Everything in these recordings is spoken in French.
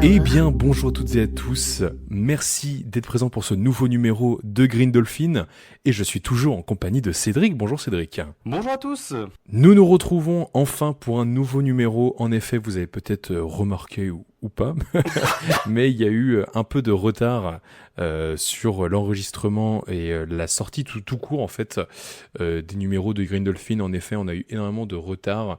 Eh bien, bonjour à toutes et à tous, merci d'être présents pour ce nouveau numéro de Green Dolphin, et je suis toujours en compagnie de Cédric. Bonjour Cédric. Bonjour à tous. Nous nous retrouvons enfin pour un nouveau numéro. En effet, vous avez peut-être remarqué ou pas, mais il y a eu un peu de retard sur l'enregistrement et la sortie tout court en fait des numéros de Green Dolphin. En effet, on a eu énormément de retard,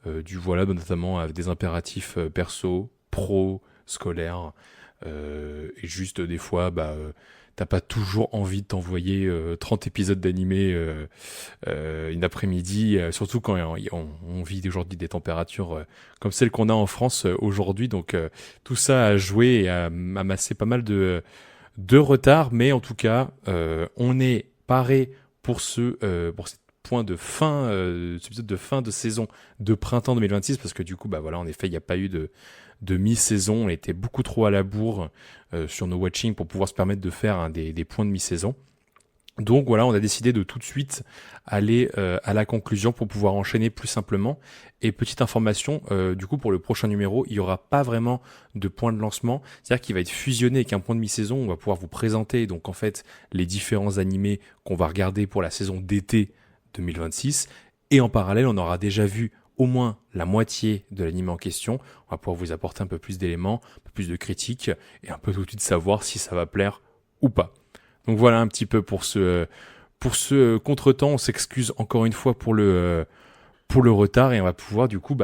notamment avec des impératifs perso, pro, scolaire, et juste des fois t'as pas toujours envie de t'envoyer 30 épisodes d'animé une après-midi, surtout quand on vit aujourd'hui des températures comme celles qu'on a en France aujourd'hui, donc tout ça a joué et a amassé pas mal de retard, mais en tout cas on est paré pour ce point de fin, cet épisode de fin de saison de printemps 2026, parce que du coup en effet il n'y a pas eu de mi-saison, on était beaucoup trop à la bourre sur nos watchings pour pouvoir se permettre de faire des points de mi-saison. Donc voilà, on a décidé de tout de suite aller à la conclusion pour pouvoir enchaîner plus simplement. Et petite information, du coup pour le prochain numéro, il n'y aura pas vraiment de point de lancement, c'est-à-dire qu'il va être fusionné avec un point de mi-saison. On va pouvoir vous présenter donc en fait les différents animés qu'on va regarder pour la saison d'été 2026, et en parallèle on aura déjà vu au moins la moitié de l'anime en question. On va pouvoir vous apporter un peu plus d'éléments, un peu plus de critiques, et un peu tout de suite savoir si ça va plaire ou pas. Donc voilà un petit peu pour ce contretemps. On s'excuse encore une fois pour le retard, et on va pouvoir du coup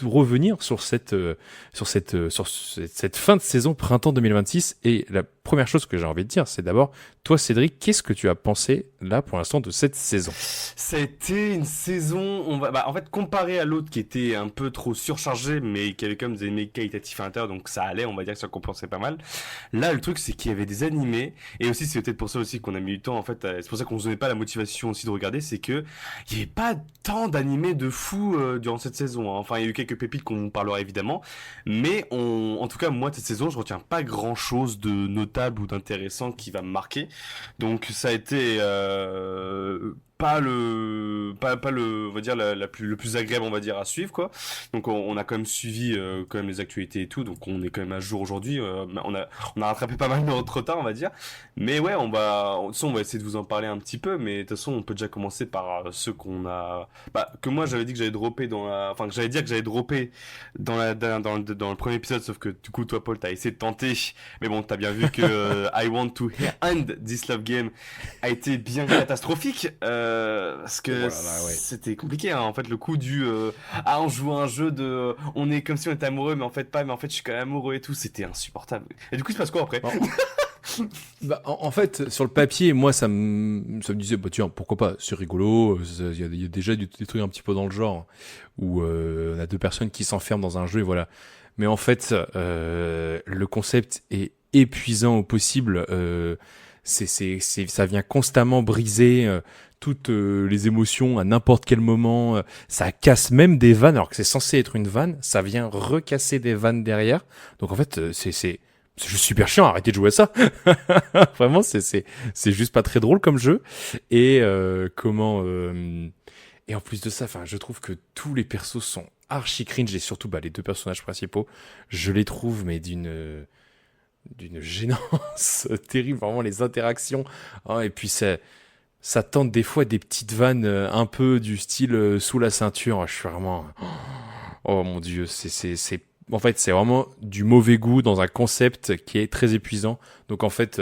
revenir sur cette fin de saison printemps 2026. Et la première chose que j'ai envie de dire, c'est d'abord, toi Cédric, qu'est-ce que tu as pensé là pour l'instant de cette saison ? Ça a été une saison, en fait, comparé à l'autre qui était un peu trop surchargé, mais qui avait quand même des animés qualitatifs à l'intérieur, donc ça allait, on va dire que ça compensait pas mal. Là, le truc, c'est qu'il y avait des animés, et aussi c'est peut-être pour ça aussi qu'on a mis du temps, en fait, c'est pour ça qu'on se donnait pas la motivation aussi de regarder, c'est que il y avait pas tant d'animés de fou durant cette saison, hein. Enfin, il y a eu quelques pépites qu'on parlera évidemment, mais en tout cas, moi, de cette saison, je retiens pas grand-chose de notable ou d'intéressant qui va me marquer. Donc ça a été pas le on va dire le plus agréable, on va dire, à suivre, quoi. Donc on a quand même suivi quand même les actualités et tout, donc on est quand même à jour aujourd'hui. On a rattrapé pas mal de notre retard, on va dire. Mais ouais, on va essayer de vous en parler un petit peu, mais de toute façon on peut déjà commencer par ceux qu'on a que moi j'avais dit que j'allais dropper que j'allais dire que j'allais dropper dans le premier épisode, sauf que du coup toi Paul t'as essayé de tenter, mais bon t'as bien vu que I Want to End This Love Game a été bien catastrophique, parce que c'était compliqué, hein. En fait le coup du on joue à un jeu de on est comme si on était amoureux mais en fait pas, mais en fait je suis quand même amoureux et tout, c'était insupportable. Et du coup il se passe quoi après? En fait, sur le papier, moi, ça me disait, tiens, pourquoi pas, c'est rigolo. Il y a déjà des trucs un petit peu dans le genre où on a deux personnes qui s'enferment dans un jeu, et voilà. Mais en fait, le concept est épuisant au possible. Ça vient constamment briser toutes les émotions à n'importe quel moment. Ça casse même des vannes, alors que c'est censé être une vanne. Ça vient recasser des vannes derrière. Donc en fait, c'est juste super chiant, arrêtez de jouer à ça. Vraiment, c'est juste pas très drôle comme jeu. Et et en plus de ça, je trouve que tous les persos sont archi cringe, et surtout les deux personnages principaux, je les trouve mais d'une gênance terrible, vraiment les interactions. Et puis ça tente des fois des petites vannes un peu du style sous la ceinture. Je suis vraiment, oh mon dieu, en fait, c'est vraiment du mauvais goût dans un concept qui est très épuisant. Donc en fait,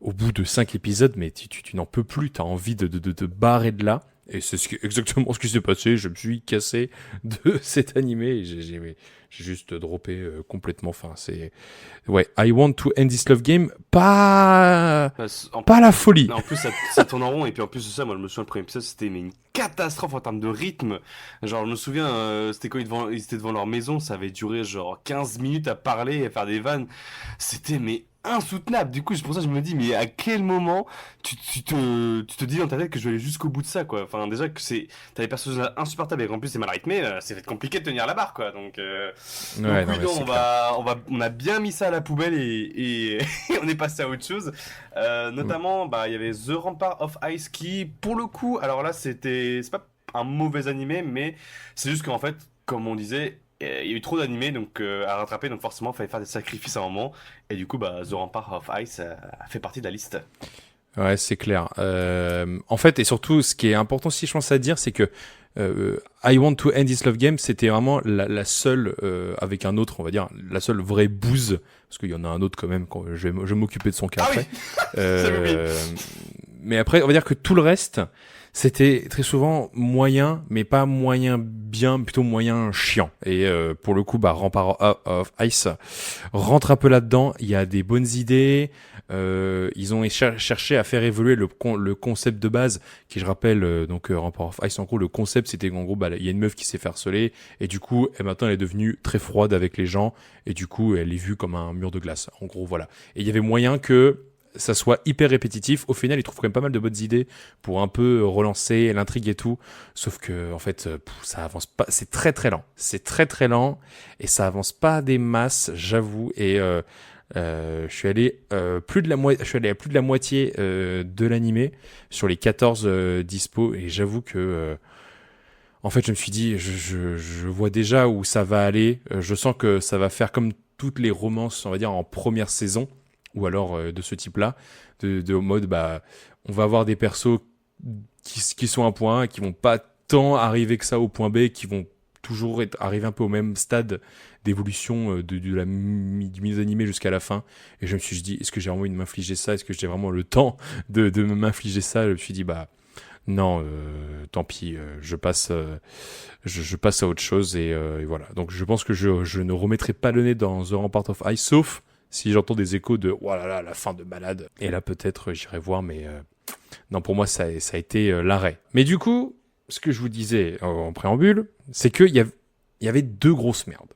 au bout de 5 épisodes, mais tu n'en peux plus, tu as envie de te barrer de là. Et c'est exactement ce qui s'est passé. Je me suis cassé de cet animé et j'ai juste droppé complètement. Ouais, I Want to End This Love Game, pas la folie. En plus, ça tourne en rond, et puis en plus de ça, moi je me souviens, le premier épisode, c'était une catastrophe en termes de rythme. Genre, je me souviens, c'était quand ils étaient devant leur maison, ça avait duré genre 15 minutes à parler et à faire des vannes. C'était insoutenable. Du coup, c'est pour ça que je me dis, mais à quel moment tu te dis dans ta tête que je vais aller jusqu'au bout de ça, quoi. Enfin, déjà que t'as des personnages insupportables et qu'en plus c'est mal rythmé, c'est compliqué de tenir la barre, quoi. Donc Ouais, non, oui, mais non, c'est clair. on a bien mis ça à la poubelle et on est passé à autre chose. Notamment, bah, il y avait The Rampart of Ice qui, pour le coup, alors là, c'est pas un mauvais animé, mais c'est juste qu'en fait, comme on disait, il y a eu trop d'animés donc à rattraper, donc forcément, il fallait faire des sacrifices à un moment. Et du coup, bah, The Rampart of Ice a fait partie de la liste. Ouais, c'est clair. En fait, et surtout, ce qui est important aussi, je pense à dire, c'est que I Want to End This Love Game, c'était vraiment la seule, avec un autre, on va dire, la seule vraie bouse, parce qu'il y en a un autre quand même, quand je vais m'occuper de son cas Ah après. oui, j'avais oublié. Euh, mais après, on va dire que tout le reste, c'était très souvent moyen, mais pas moyen bien, plutôt moyen chiant. Et pour le coup, bah, Rampart of Ice rentre un peu là-dedans. Il y a des bonnes idées. Ils ont cherché à faire évoluer le concept de base, qui je rappelle, Rampart of Ice, en gros, le concept, c'était qu'en gros, bah, il y a une meuf qui s'est fait harceler, et du coup, maintenant, elle est devenue très froide avec les gens, et du coup, elle est vue comme un mur de glace. En gros, voilà. Et il y avait moyen que ça soit hyper répétitif. Au final, ils trouvent quand même pas mal de bonnes idées pour un peu relancer l'intrigue et tout. Sauf que, en fait, ça avance pas. C'est très très lent. C'est très très lent et ça avance pas des masses, j'avoue. Et je suis allé je suis allé à plus de la moitié de l'animé sur les 14 dispo et j'avoue que en fait, je me suis dit, je vois déjà où ça va aller. Je sens que ça va faire comme toutes les romances, on va dire, en première saison, ou alors de ce type-là, de mode, bah, on va avoir des persos qui sont à point A, qui vont pas tant arriver que ça au point B, qui vont toujours arriver un peu au même stade d'évolution du milieu animé jusqu'à la fin. Et je me suis dit, est-ce que j'ai vraiment envie de m'infliger ça? Est-ce que j'ai vraiment le temps de m'infliger ça? Je me suis dit, bah, non, tant pis, je passe à autre chose et voilà. Donc je pense que je ne remettrai pas le nez dans The Rampart of Ice, sauf si j'entends des échos de oh là là, la fin de malade. Et là peut-être j'irai voir, mais non, pour moi ça a été l'arrêt. Mais du coup, ce que je vous disais en préambule, c'est il y avait deux grosses merdes.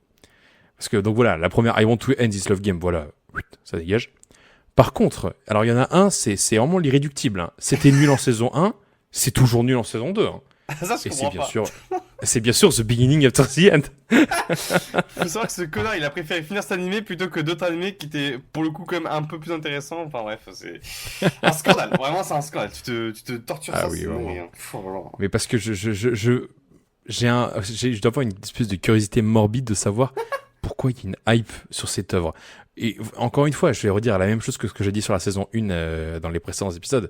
Parce que donc voilà, la première I Want to End This Love Game, voilà, ça dégage. Par contre, alors il y en a un, c'est vraiment l'irréductible, hein. C'était nul en saison 1, c'est toujours nul en saison 2, hein. Ça, je Et comprends pas. c'est bien sûr The Beginning After the End. Faut savoir que ce connard, il a préféré finir cet animé plutôt que d'autres animés qui étaient pour le coup quand même un peu plus intéressants. Enfin bref, c'est un scandale. Vraiment, c'est un scandale. Tu te tortures Ah ça, oui, c'est vraiment. dingue, hein. Oh là là. Mais parce que je dois avoir une espèce de curiosité morbide de savoir pourquoi il y a une hype sur cette œuvre. Et encore une fois, je vais redire la même chose que ce que j'ai dit sur la saison 1 dans les précédents épisodes.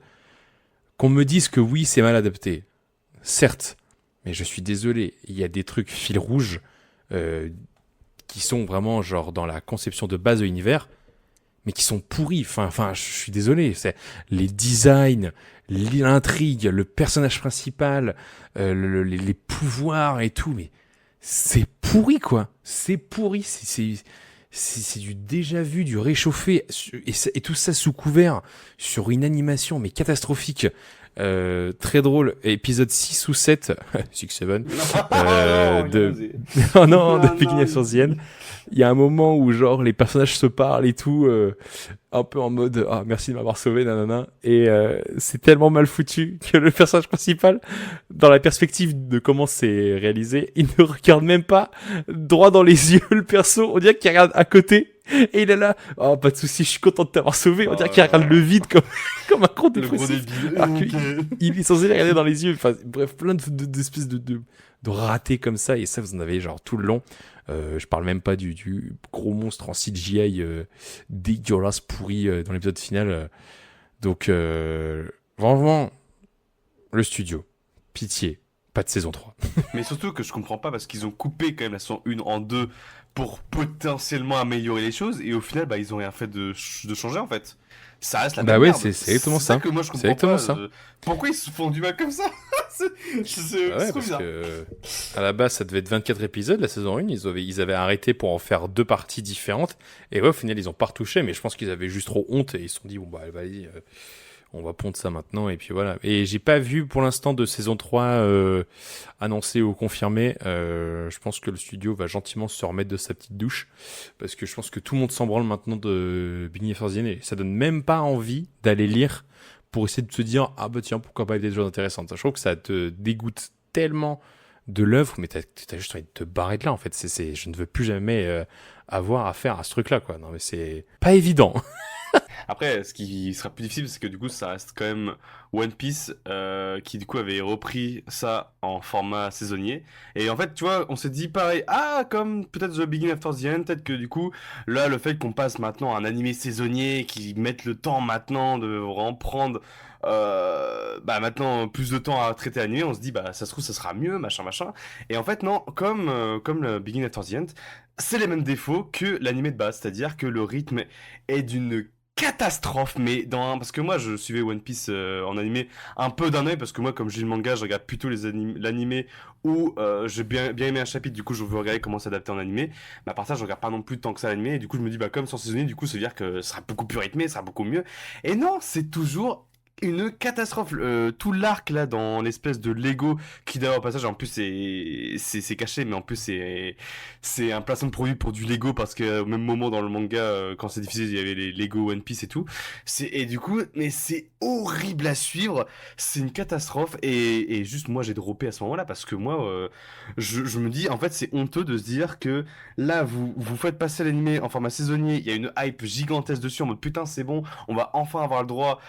Qu'on me dise que oui, c'est mal adapté. Certes, mais je suis désolé, il y a des trucs fil rouge euh, qui sont vraiment genre dans la conception de base de l'univers, mais qui sont pourris. Enfin, je suis désolé. C'est les designs, l'intrigue, le personnage principal, les pouvoirs et tout, mais c'est pourri quoi. C'est pourri. C'est du déjà vu, du réchauffé, et tout ça sous couvert sur une animation mais catastrophique. Très drôle, épisode 6 ou 7, 6-7, Non, il a de... osé. oh non, de Non, Beginning of the End. Il y a un moment où genre les personnages se parlent et tout, un peu en mode ah merci de m'avoir sauvé nanana, et c'est tellement mal foutu que le personnage principal, dans la perspective de comment c'est réalisé, il ne regarde même pas droit dans les yeux le perso, on dirait qu'il regarde à côté. Et il est là, oh pas de souci, je suis content de t'avoir sauvé. On dirait qu'il regarde le vide comme, comme un gros Le gros dépressif. débile. Alors Ok. il est censé les regarder dans les yeux. Enfin, bref, plein d'espèces de ratés comme ça. Et ça, vous en avez genre tout le long. Je parle même pas du gros monstre en CGI dégueulasse pourri dans l'épisode final. Donc, vraiment, le studio, pitié, pas de saison 3. Mais surtout que je comprends pas parce qu'ils ont coupé quand même la saison 1 en deux pour potentiellement améliorer les choses et au final bah ils ont rien fait de changer en fait. Ça reste la Bah même ouais, merde. c'est exactement C'est ça. que moi je C'est comprends exactement pas. ça. Pourquoi ils se font du mal comme ça? C'est Ouais, trop parce bizarre. que à la base, ça devait être 24 épisodes, la saison 1. Ils avaient arrêté pour en faire deux parties différentes. Et ouais, au final, ils ont pas retouché, mais je pense qu'ils avaient juste trop honte et ils se sont dit, bon, bah, vas-y, On va pondre ça maintenant et puis voilà. Et j'ai pas vu pour l'instant de saison 3 annoncée ou confirmée. Je pense que le studio va gentiment se remettre de sa petite douche parce que je pense que tout le monde s'en branle maintenant de Beginning of First et ça donne même pas envie d'aller lire pour essayer de se dire ah bah tiens pourquoi pas des choses intéressantes. Je trouve que ça te dégoûte tellement de l'œuvre mais t'as juste envie de te barrer de là en fait. Je ne veux plus jamais avoir affaire à ce truc là quoi. Non mais c'est pas évident. Après, ce qui sera plus difficile, c'est que du coup, ça reste quand même One Piece qui du coup avait repris ça en format saisonnier. Et en fait, tu vois, on s'est dit pareil, ah, comme peut-être The Beginning After the End, peut-être que du coup, là, le fait qu'on passe maintenant à un animé saisonnier, qui mette le temps maintenant de vraiment prendre bah maintenant plus de temps à traiter l'animé, on se dit bah ça se trouve ça sera mieux machin machin. Et en fait non, comme le Beginning After the End, c'est les mêmes défauts que l'animé de base, c'est-à-dire que le rythme est d'une catastrophe, mais parce que moi je suivais One Piece en animé un peu d'un œil, parce que moi comme j'ai le manga je regarde plutôt l'animé où j'ai bien aimé un chapitre, du coup je veux regarder comment s'adapter en animé, mais à part ça je regarde pas non plus tant que ça l'animé, et du coup je me dis bah comme sans saisonnier, du coup ça veut dire que ce sera beaucoup plus rythmé, ce sera beaucoup mieux, et non c'est toujours une catastrophe. Tout l'arc là dans l'espèce de Lego qui d'ailleurs au passage en plus c'est caché, mais en plus c'est un placement de produit pour du Lego, parce que au même moment dans le manga quand c'est diffusé il y avait les Lego One Piece et tout, et du coup mais c'est horrible à suivre, c'est une catastrophe, et juste moi j'ai droppé à ce moment-là parce que moi je me dis en fait c'est honteux de se dire que là vous faites passer l'animé en format saisonnier, il y a une hype gigantesque dessus en mode putain c'est bon, on va enfin avoir le droit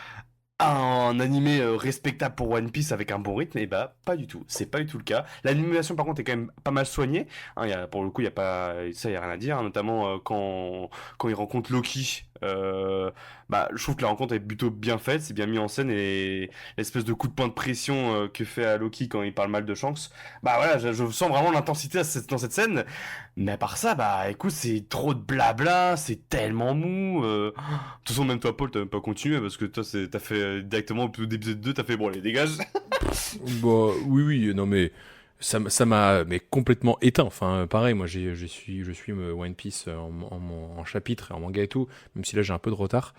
un animé respectable pour One Piece avec un bon rythme, et bah pas du tout, c'est pas du tout le cas. L'animation par contre est quand même pas mal soignée, hein, pour le coup il y a pas ça, y a rien à dire, hein, notamment quand il rencontre Loki, bah je trouve que la rencontre est plutôt bien faite, c'est bien mis en scène, et l'espèce de coup de poing de pression que fait à Loki quand il parle mal de Shanks, bah voilà, je sens vraiment l'intensité dans cette scène, mais à part ça bah écoute c'est trop de blabla, c'est tellement mou. De toute façon même toi Paul t'as même pas continué parce que toi t'as fait directement au plus d'épisode 2 t'as fait bon allez dégage. Bah, oui, non mais ça m'a mais complètement éteint. Enfin, pareil, moi je suis One Piece en chapitre et en manga et tout, même si là j'ai un peu de retard.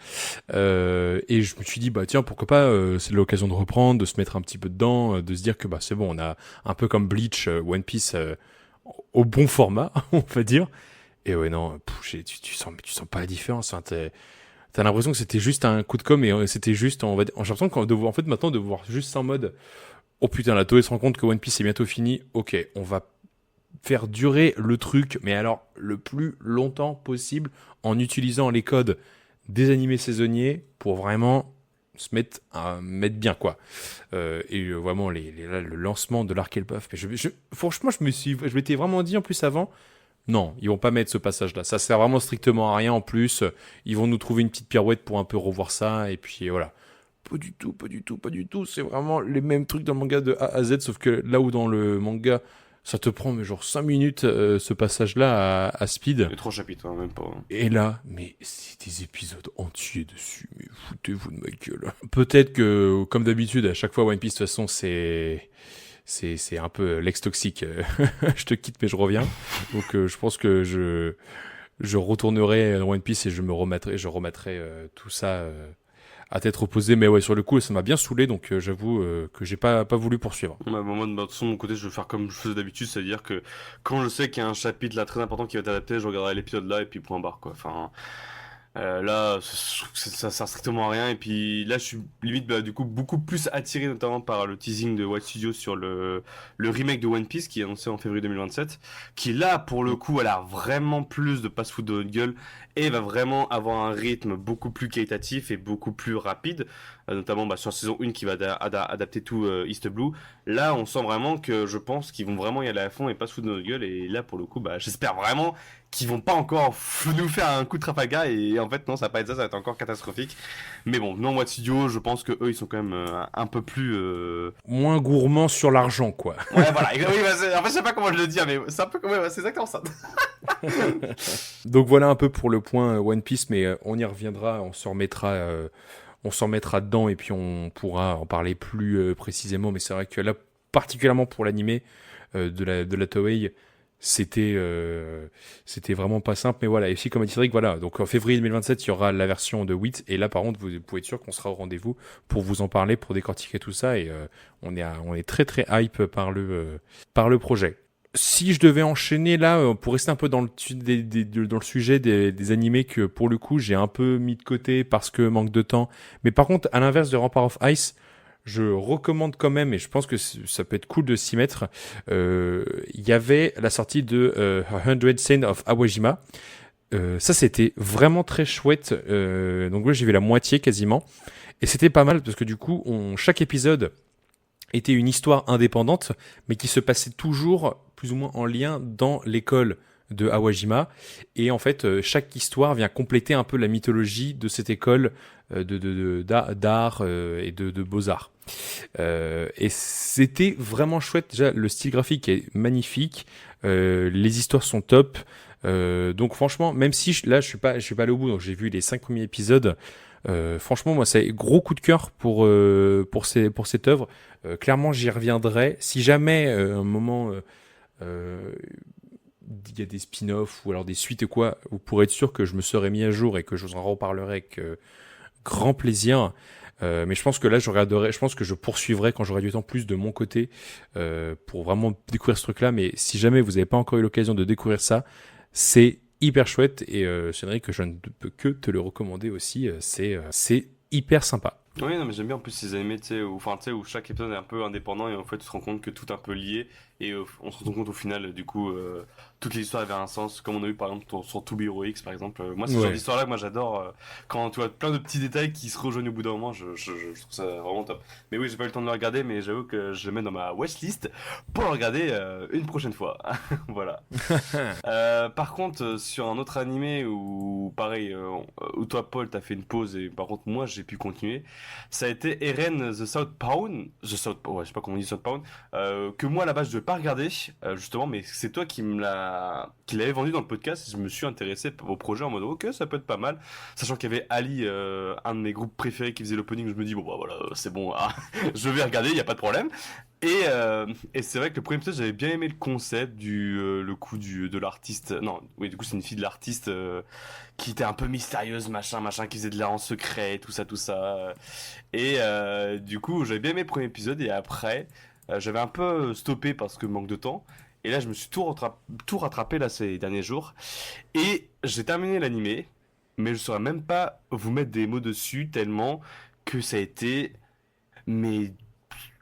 Et je me suis dit bah tiens pourquoi pas, c'est l'occasion de reprendre, de se mettre un petit peu dedans, de se dire que bah c'est bon, on a un peu comme Bleach, One Piece au bon format, on va dire. Et ouais non, tu sens pas la différence. Enfin, t'as l'impression que c'était juste un coup de com' et c'était juste, on va dire, j'ai l'impression en fait maintenant de voir juste ça en mode oh putain, la Toei se rend compte que One Piece est bientôt fini. Ok, on va faire durer le truc, mais alors le plus longtemps possible en utilisant les codes des animés saisonniers pour vraiment se mettre bien quoi. Vraiment là, le lancement de l'Arc et le Puff. Mais franchement, je m'étais vraiment dit en plus avant. Non, ils vont pas mettre ce passage-là. Ça sert vraiment strictement à rien en plus. Ils vont nous trouver une petite pirouette pour un peu revoir ça. Et puis voilà. Pas du tout, pas du tout, pas du tout. C'est vraiment les mêmes trucs dans le manga de A à Z. Sauf que là où dans le manga, ça te prend mais genre 5 minutes ce passage-là à speed. Il y a 3 chapitres, hein, même pas. Et là, mais c'est des épisodes entiers dessus. Mais foutez-vous de ma gueule. Peut-être que, comme d'habitude, à chaque fois One Piece, de toute façon, c'est un peu l'ex toxique. Je te quitte mais je reviens. Donc je pense que je retournerai dans One Piece et je remettrai tout ça à tête reposée. Mais ouais, sur le coup ça m'a bien saoulé, donc j'avoue que j'ai pas voulu poursuivre. Ouais, moi de toute façon, de mon côté je vais faire comme je faisais d'habitude, c'est-à-dire que quand je sais qu'il y a un chapitre là très important qui va être adapté, je regarderai l'épisode là et puis point barre quoi. Enfin là, ça sert strictement à rien. Et puis là, je suis limite bah, du coup beaucoup plus attiré notamment par le teasing de White Studio sur le remake de One Piece qui est annoncé en février 2027. Qui là, pour le coup, a l'air vraiment plus de passe-foot de haute gueule et va vraiment avoir un rythme beaucoup plus qualitatif et beaucoup plus rapide. Notamment bah, sur la saison 1 qui va adapter tout East Blue. Là, on sent vraiment que je pense qu'ils vont vraiment y aller à fond et pas se foutre de notre gueule. Et là, pour le coup, bah, j'espère vraiment qu'ils vont pas encore nous faire un coup de Trafalgar, et en fait non, ça va pas être ça, ça va être encore catastrophique. Mais bon, non, Watt Studio, je pense que eux ils sont quand même un peu plus moins gourmands sur l'argent quoi. Ouais voilà, oui, bah, en fait je sais pas comment je le dire, mais c'est un peu comme c'est exactement ça. Donc voilà un peu pour le point One Piece, mais on y reviendra, on s'en remettra dedans et puis on pourra en parler plus précisément. Mais c'est vrai que là, particulièrement pour l'animé de la Toei, c'était vraiment pas simple, mais voilà. Et aussi, comme a dit Cédric, voilà. Donc en février 2027, il y aura la version de 8, et là, par contre, vous pouvez être sûr qu'on sera au rendez-vous pour vous en parler, pour décortiquer tout ça, et on est très très hype par le projet. Si je devais enchaîner là, pour rester un peu dans dans le sujet des animés que pour le coup j'ai un peu mis de côté parce que manque de temps, mais par contre, à l'inverse de Rampart of Ice, je recommande quand même, et je pense que ça peut être cool de s'y mettre. Il y avait la sortie de 100 Sins of Awajima. Ça, c'était vraiment très chouette. Donc là, j'ai vu la moitié quasiment. Et c'était pas mal parce que du coup, chaque épisode était une histoire indépendante, mais qui se passait toujours plus ou moins en lien dans l'école de Awajima. Et en fait, chaque histoire vient compléter un peu la mythologie de cette école d'art et de beaux-arts. Et c'était vraiment chouette. Déjà, le style graphique est magnifique. Les histoires sont top. Donc franchement, même si là je suis pas allé au bout, donc j'ai vu les 5 premiers épisodes. Franchement, moi, c'est gros coup de cœur pour cette œuvre. Clairement, j'y reviendrai. Si jamais, un moment, il y a des spin-offs ou alors des suites ou quoi, vous pourrez être sûr que je me serai mis à jour et que je vous en reparlerai avec grand plaisir. Mais je pense que là, je pense que je poursuivrai quand j'aurai du temps plus de mon côté pour vraiment découvrir ce truc-là. Mais si jamais vous n'avez pas encore eu l'occasion de découvrir ça, c'est hyper chouette et c'est vrai que je ne peux que te le recommander aussi. C'est hyper sympa. Oui, non, mais j'aime bien en plus ces animés, tu sais, où chaque épisode est un peu indépendant et en fait tu te rends compte que tout est un peu lié et on se rend compte au final, du coup, toutes les histoires avaient un sens, comme on a eu par exemple sur To Be Heroics par exemple. Moi, c'est ce genre d'histoire-là que moi j'adore, quand tu vois plein de petits détails qui se rejoignent au bout d'un moment, je trouve ça vraiment top. Mais oui, j'ai pas eu le temps de le regarder, mais j'avoue que je le mets dans ma watchlist pour le regarder une prochaine fois. Voilà. Par contre, sur un autre animé où, pareil, où toi, Paul, t'as fait une pause et par contre, moi, j'ai pu continuer, ça a été Eren the Southbound, ouais, je sais pas comment on dit Southbound, que moi, à la base, je devais pas regarder, justement, mais c'est toi qui l'avais vendu dans le podcast, et je me suis intéressé au projet en mode, ok, ça peut être pas mal, sachant qu'il y avait Ali, un de mes groupes préférés qui faisait l'opening, je me dis, bon, bah voilà, c'est bon, je vais regarder, y a pas de problème. Et c'est vrai que le premier épisode, j'avais bien aimé le concept le coup de l'artiste. Non, oui, du coup, c'est une fille de l'artiste qui était un peu mystérieuse, machin, qui faisait de l'art en secret, tout ça, tout ça. Du coup, j'avais bien aimé le premier épisode et après, j'avais un peu stoppé parce que manque de temps. Et là, je me suis tout rattrapé là ces derniers jours. Et j'ai terminé l'animé, mais je saurais même pas vous mettre des mots dessus tellement que ça a été, mais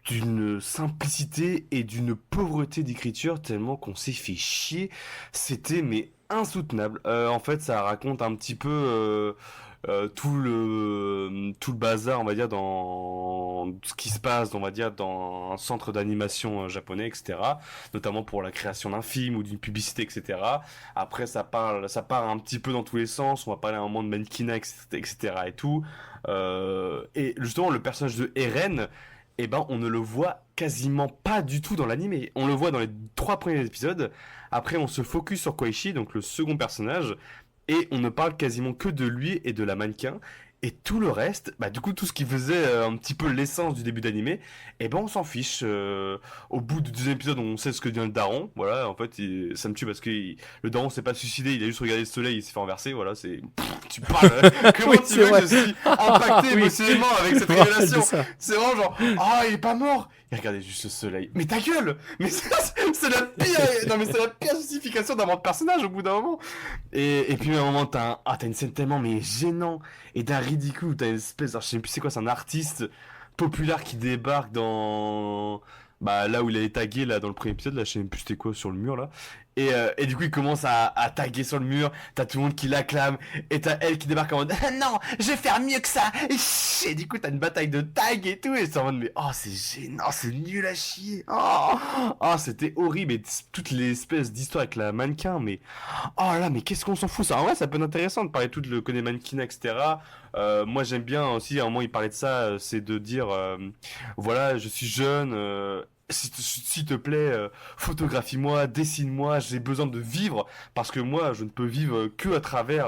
d'une simplicité et d'une pauvreté d'écriture tellement qu'on s'est fait chier. C'était mais insoutenable. En fait, ça raconte un petit peu tout le bazar, on va dire, dans ce qui se passe, on va dire, dans un centre d'animation japonais, etc. Notamment pour la création d'un film ou d'une publicité, etc. Après, ça part un petit peu dans tous les sens. On va parler à un moment de mannequinat, etc. et tout. Et justement, le personnage de Eren, eh ben, on ne le voit quasiment pas du tout dans l'animé. On le voit dans les 3 premiers épisodes. Après, on se focus sur Koichi, donc le second personnage, et on ne parle quasiment que de lui et de la mannequin. Et tout le reste, bah du coup tout ce qui faisait un petit peu l'essence du début d'animé, eh ben on s'en fiche. Au bout du deuxième épisode, on sait ce que devient le daron. Voilà, en fait, ça me tue parce que le daron s'est pas suicidé, il a juste regardé le soleil, il s'est fait renverser. Voilà, c'est. Tu parles. Comment tu veux que je suis impacté émotionnellement avec cette révélation? C'est vraiment genre, il est pas mort. Il regardait juste le soleil. Mais ta gueule! Mais c'est la pire. Non mais c'est la pire justification d'un personnage au bout d'un moment. Et puis à un moment t'as une scène tellement mais gênant et d'un ridicule, t'as une espèce, je sais plus c'est quoi, c'est un artiste populaire qui débarque dans là où il est tagué là dans le premier épisode, là je sais même plus c'était quoi sur le mur là. Et du coup il commence à taguer sur le mur, t'as tout le monde qui l'acclame et t'as elle qui débarque en mode non je vais faire mieux que ça, et du coup t'as une bataille de tag et tout et c'est en mode mais c'est gênant, c'est nul à chier, c'était horrible, et toutes les espèces d'histoires avec la mannequin, mais là mais qu'est-ce qu'on s'en fout, ça en vrai ça peut être intéressant de parler tout le côté mannequin, etc. Moi j'aime bien aussi, à un moment il parlait de ça, c'est de dire voilà je suis jeune, s'il te plaît, photographie-moi, dessine-moi, j'ai besoin de vivre, parce que moi, je ne peux vivre que à travers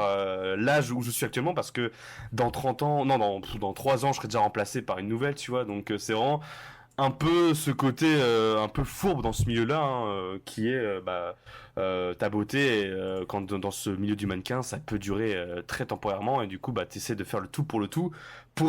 l'âge où je suis actuellement, parce que dans 30 ans, non, dans 3 ans, je serai déjà remplacé par une nouvelle, tu vois, donc c'est vraiment un peu ce côté un peu fourbe dans ce milieu-là, hein, qui est ta beauté. Et, quand dans ce milieu du mannequin, ça peut durer très temporairement, et du coup, bah, t'essaies de faire le tout pour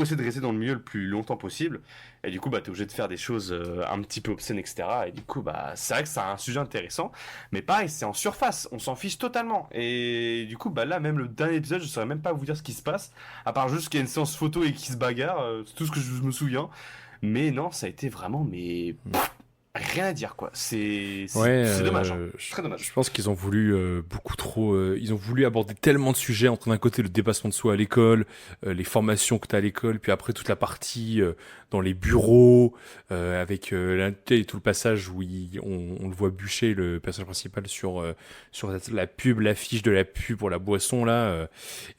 essayer de rester dans le milieu le plus longtemps possible. Et du coup, bah, t'es obligé de faire des choses un petit peu obscènes, etc. Et du coup, bah, c'est vrai que c'est un sujet intéressant, mais pareil, c'est en surface, on s'en fiche totalement. Et du coup, bah là, même le dernier épisode, je saurais même pas vous dire ce qui se passe, à part juste qu'il y a une séance photo et qu'ils se bagarrent, c'est tout ce que je me souviens. Mais non, ça a été vraiment, mais rien à dire, quoi. Ouais, C'est dommage, hein. Très je dommage. pense qu'ils ont voulu beaucoup trop. Ils ont voulu aborder tellement de sujets entre d'un côté le dépassement de soi à l'école, les formations que tu as à l'école, puis après toute la partie dans les bureaux, avec tout le passage où on le voit bûcher, le personnage principal, sur la pub, l'affiche de la pub pour la boisson, là,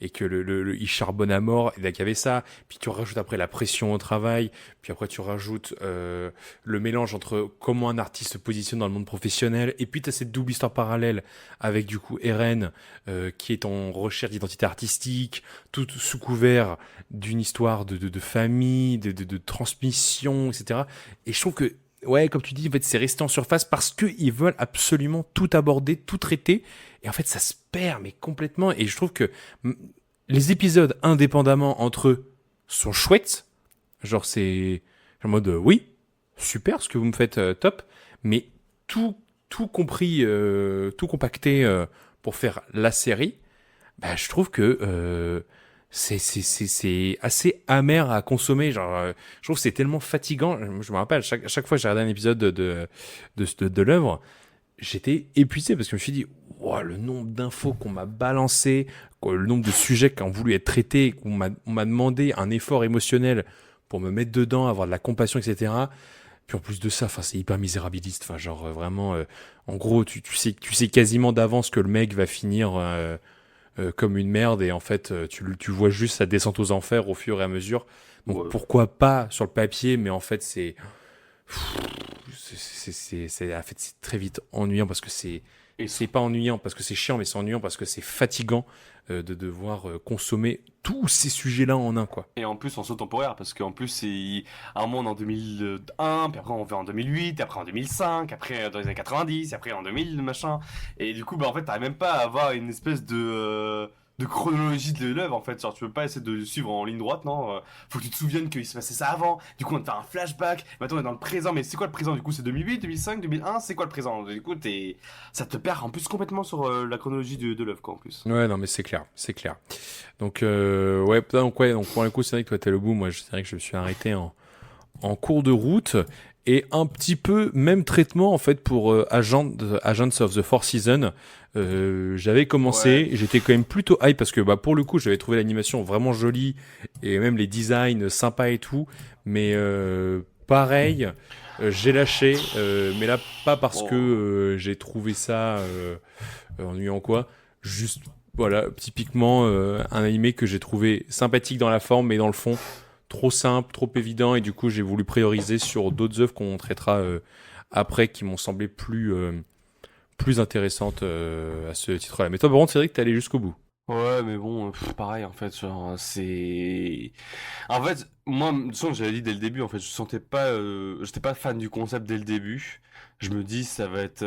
et que il charbonne à mort, et là, qu'il y avait ça. Puis tu rajoutes après la pression au travail, puis après tu rajoutes le mélange entre comment un artiste se positionne dans le monde professionnel, et puis tu as cette double histoire parallèle avec du coup Eren qui est en recherche d'identité artistique, tout sous couvert d'une histoire de famille, de transmission, etc. Et je trouve que, ouais, comme tu dis, en fait, c'est resté en surface parce qu'ils veulent absolument tout aborder, tout traiter, et en fait ça se perd, mais complètement, et je trouve que les épisodes indépendamment entre eux sont chouettes, genre c'est en mode oui, super ce que vous me faites, top, mais tout, tout compris, tout compacté pour faire la série, bah, je trouve que c'est assez amer à consommer. Genre, je trouve que c'est tellement fatigant. Je me rappelle, à chaque fois que j'ai regardé un épisode de l'œuvre, j'étais épuisé parce que je me suis dit, wow, le nombre d'infos qu'on m'a balancé, le nombre de sujets qui ont voulu être traités, on m'a demandé un effort émotionnel pour me mettre dedans, avoir de la compassion, etc. Puis en plus de ça, c'est hyper misérabiliste. Enfin, genre vraiment, en gros, tu sais quasiment d'avance que le mec va finir comme une merde, et en fait, tu vois juste sa descente aux enfers au fur et à mesure. Donc Ouais. pourquoi pas sur le papier, mais en fait, en fait, c'est très vite ennuyant parce que Et, c'est pas ennuyant parce que c'est chiant, mais c'est ennuyant parce que c'est fatigant de devoir consommer tous ces sujets-là en un, quoi. et en plus, en saut temporaire, parce qu'en plus, c'est à un moment on est en 2001, puis après on va en 2008, après en 2005, après dans les années 90, après en 2000, machin. Et du coup, bah en fait, t'arrives même pas à avoir une espèce de chronologie de l'œuvre, en fait. Genre, tu peux pas essayer de le suivre en ligne droite, non. Faut que tu te souviennes qu'il se passait ça avant. Du coup, on te fait un flashback. Maintenant, on est dans le présent. Mais c'est quoi le présent? Du coup, c'est 2008, 2005, 2001. C'est quoi le présent? Du coup, ça te perd en plus complètement sur la chronologie de l'œuvre, quoi, en plus. Ouais, non, mais c'est clair, c'est clair. Donc, donc pour le coup, c'est vrai que toi, t'es le bout. Moi, c'est vrai que je me suis arrêté en cours de route, et un petit peu même traitement en fait pour Agents of the Four Seasons. J'avais Ouais. commencé, j'étais quand même plutôt hype parce que bah, pour le coup j'avais trouvé l'animation vraiment jolie et même les designs sympas et tout, mais pareil, j'ai lâché, mais là pas parce que Oh. j'ai trouvé ça ennuyant quoi, juste voilà, typiquement un animé que j'ai trouvé sympathique dans la forme, mais dans le fond trop simple, trop évident, et du coup j'ai voulu prioriser sur d'autres œuvres qu'on traitera après, qui m'ont semblé plus intéressantes à ce titre-là. Mais toi, par contre, c'est vrai que t'es allé jusqu'au bout. Ouais, mais bon, pareil en fait, genre, c'est. En fait, moi, de toute façon, j'avais dit dès le début, en fait, je sentais pas, j'étais pas fan du concept dès le début. Je me dis, ça va être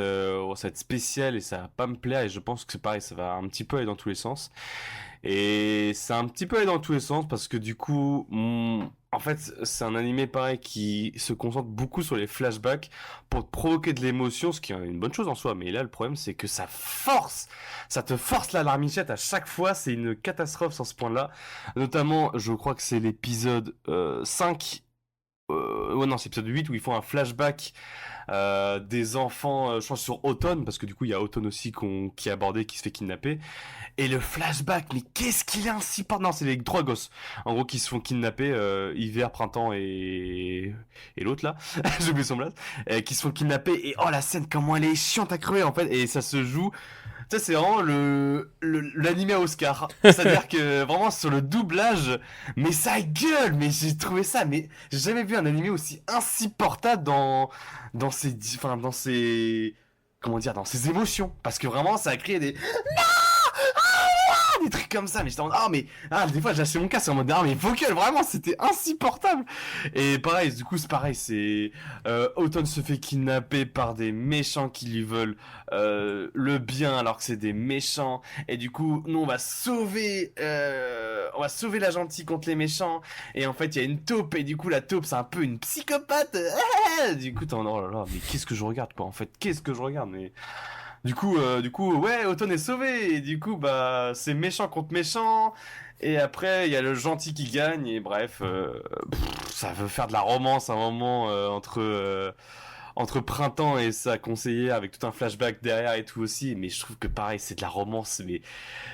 spécial et ça va pas me plaire, et je pense que c'est pareil, ça va un petit peu aller dans tous les sens. Et c'est un petit peu allé dans tous les sens parce que du coup, en fait, c'est un animé pareil qui se concentre beaucoup sur les flashbacks pour te provoquer de l'émotion, ce qui est une bonne chose en soi. Mais là, le problème, c'est que ça te force la larmichette à chaque fois. C'est une catastrophe sur ce point-là. Notamment, je crois que c'est l'épisode 5. Ouais, non, c'est l'épisode 8 où ils font un flashback des enfants, je pense sur Autumn, parce que du coup, il y a Autumn aussi qui est abordé, qui se fait kidnapper. Et le flashback, mais qu'est-ce qu'il est insupportable. Non, c'est les trois gosses, en gros, qui se font kidnapper, hiver, printemps et l'autre là, j'ai oublié son blase, qui se font kidnapper. Et oh, la scène, comment elle est chiante à crever en fait. Et ça se joue, tu sais, c'est vraiment l'animé à Oscar. C'est-à-dire que vraiment sur le doublage, mais ça gueule. Mais j'ai trouvé ça, mais j'ai jamais vu un animé aussi insupportable dans ses comment dire, dans ses émotions, parce que vraiment ça a créé des des trucs comme ça, mais j'étais en mode, des fois j'ai lâché mon casque en mode, mais Vocal, vraiment, c'était insupportable. Et pareil, du coup, c'est pareil, c'est, Autumn se fait kidnapper par des méchants qui lui veulent, le bien alors que c'est des méchants. Et du coup, nous, on va sauver la gentille contre les méchants. Et en fait, il y a une taupe, et du coup, la taupe, c'est un peu une psychopathe. Du coup, t'es en, oh là là, mais qu'est-ce que je regarde, quoi, en fait, qu'est-ce que je regarde, mais... ouais, Automne est sauvé, et du coup, bah, c'est méchant contre méchant, et après, il y a le gentil qui gagne, et bref, ça veut faire de la romance à un moment, entre Printemps et sa conseillère, avec tout un flashback derrière et tout aussi, mais je trouve que pareil, c'est de la romance, mais, tu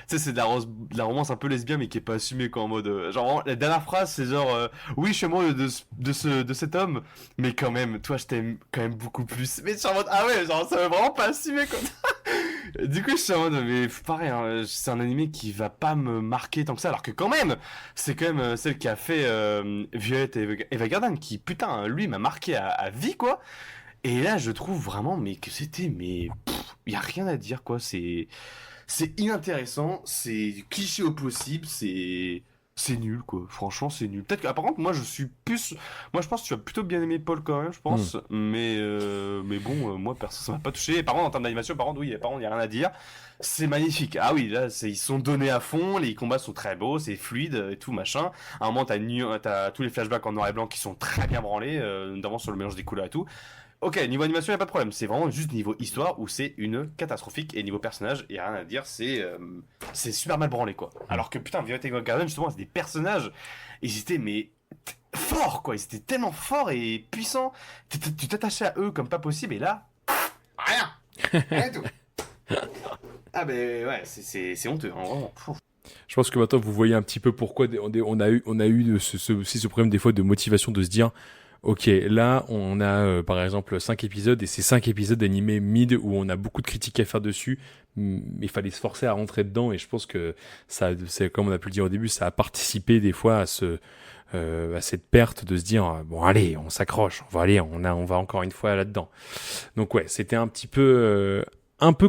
sais, c'est de la romance un peu lesbienne, mais qui est pas assumée, quoi, en mode, genre, vraiment, la dernière phrase, c'est genre, oui, je suis amoureux de cet homme, mais quand même, toi, je t'aime quand même beaucoup plus, mais je suis en mode, ah ouais, genre, ça veut vraiment pas assumer, quoi. Du coup, je suis en mode, mais pareil, hein, c'est un animé qui va pas me marquer tant que ça, alors que quand même, c'est quand même celle qui a fait Violet et Evergarden, qui, putain, lui, m'a marqué à vie, quoi. Et là, je trouve vraiment, mais que c'était, mais y a rien à dire, quoi. C'est inintéressant, c'est cliché au possible, c'est nul, quoi. Franchement, c'est nul. Peut-être que, par contre, moi, je pense que tu vas plutôt bien aimer Paul quand même, je pense. Mais bon, moi, perso, ça m'a pas touché. Et par contre, en termes d'animation, oui, y a rien à dire. C'est magnifique. Ah oui, là, ils sont donnés à fond, les combats sont très beaux, c'est fluide et tout, machin. À un moment, t'as tous les flashbacks en noir et blanc qui sont très bien branlés, notamment sur le mélange des couleurs et tout. Ok, niveau animation, y a pas de problème. C'est vraiment juste niveau histoire où c'est une catastrophique. Et niveau personnage, y a rien à dire. C'est super mal branlé, quoi. Alors que putain, Violet Evergarden, justement, c'est des personnages. Ils étaient, mais forts, quoi. Ils étaient tellement forts et puissants. Tu t'attachais à eux comme pas possible. Et là, rien. Rien du tout. Ah, ben ouais, c'est honteux, hein, vraiment. Je pense que maintenant vous voyez un petit peu pourquoi on a eu ce problème des fois de motivation de se dire ok, là on a par exemple 5 épisodes et c'est 5 épisodes d'animé mid où on a beaucoup de critiques à faire dessus, mais il fallait se forcer à rentrer dedans et je pense que ça, c'est comme on a pu le dire au début, ça a participé des fois à cette perte de se dire bon allez, on s'accroche, on va encore une fois là-dedans. Donc ouais, c'était un peu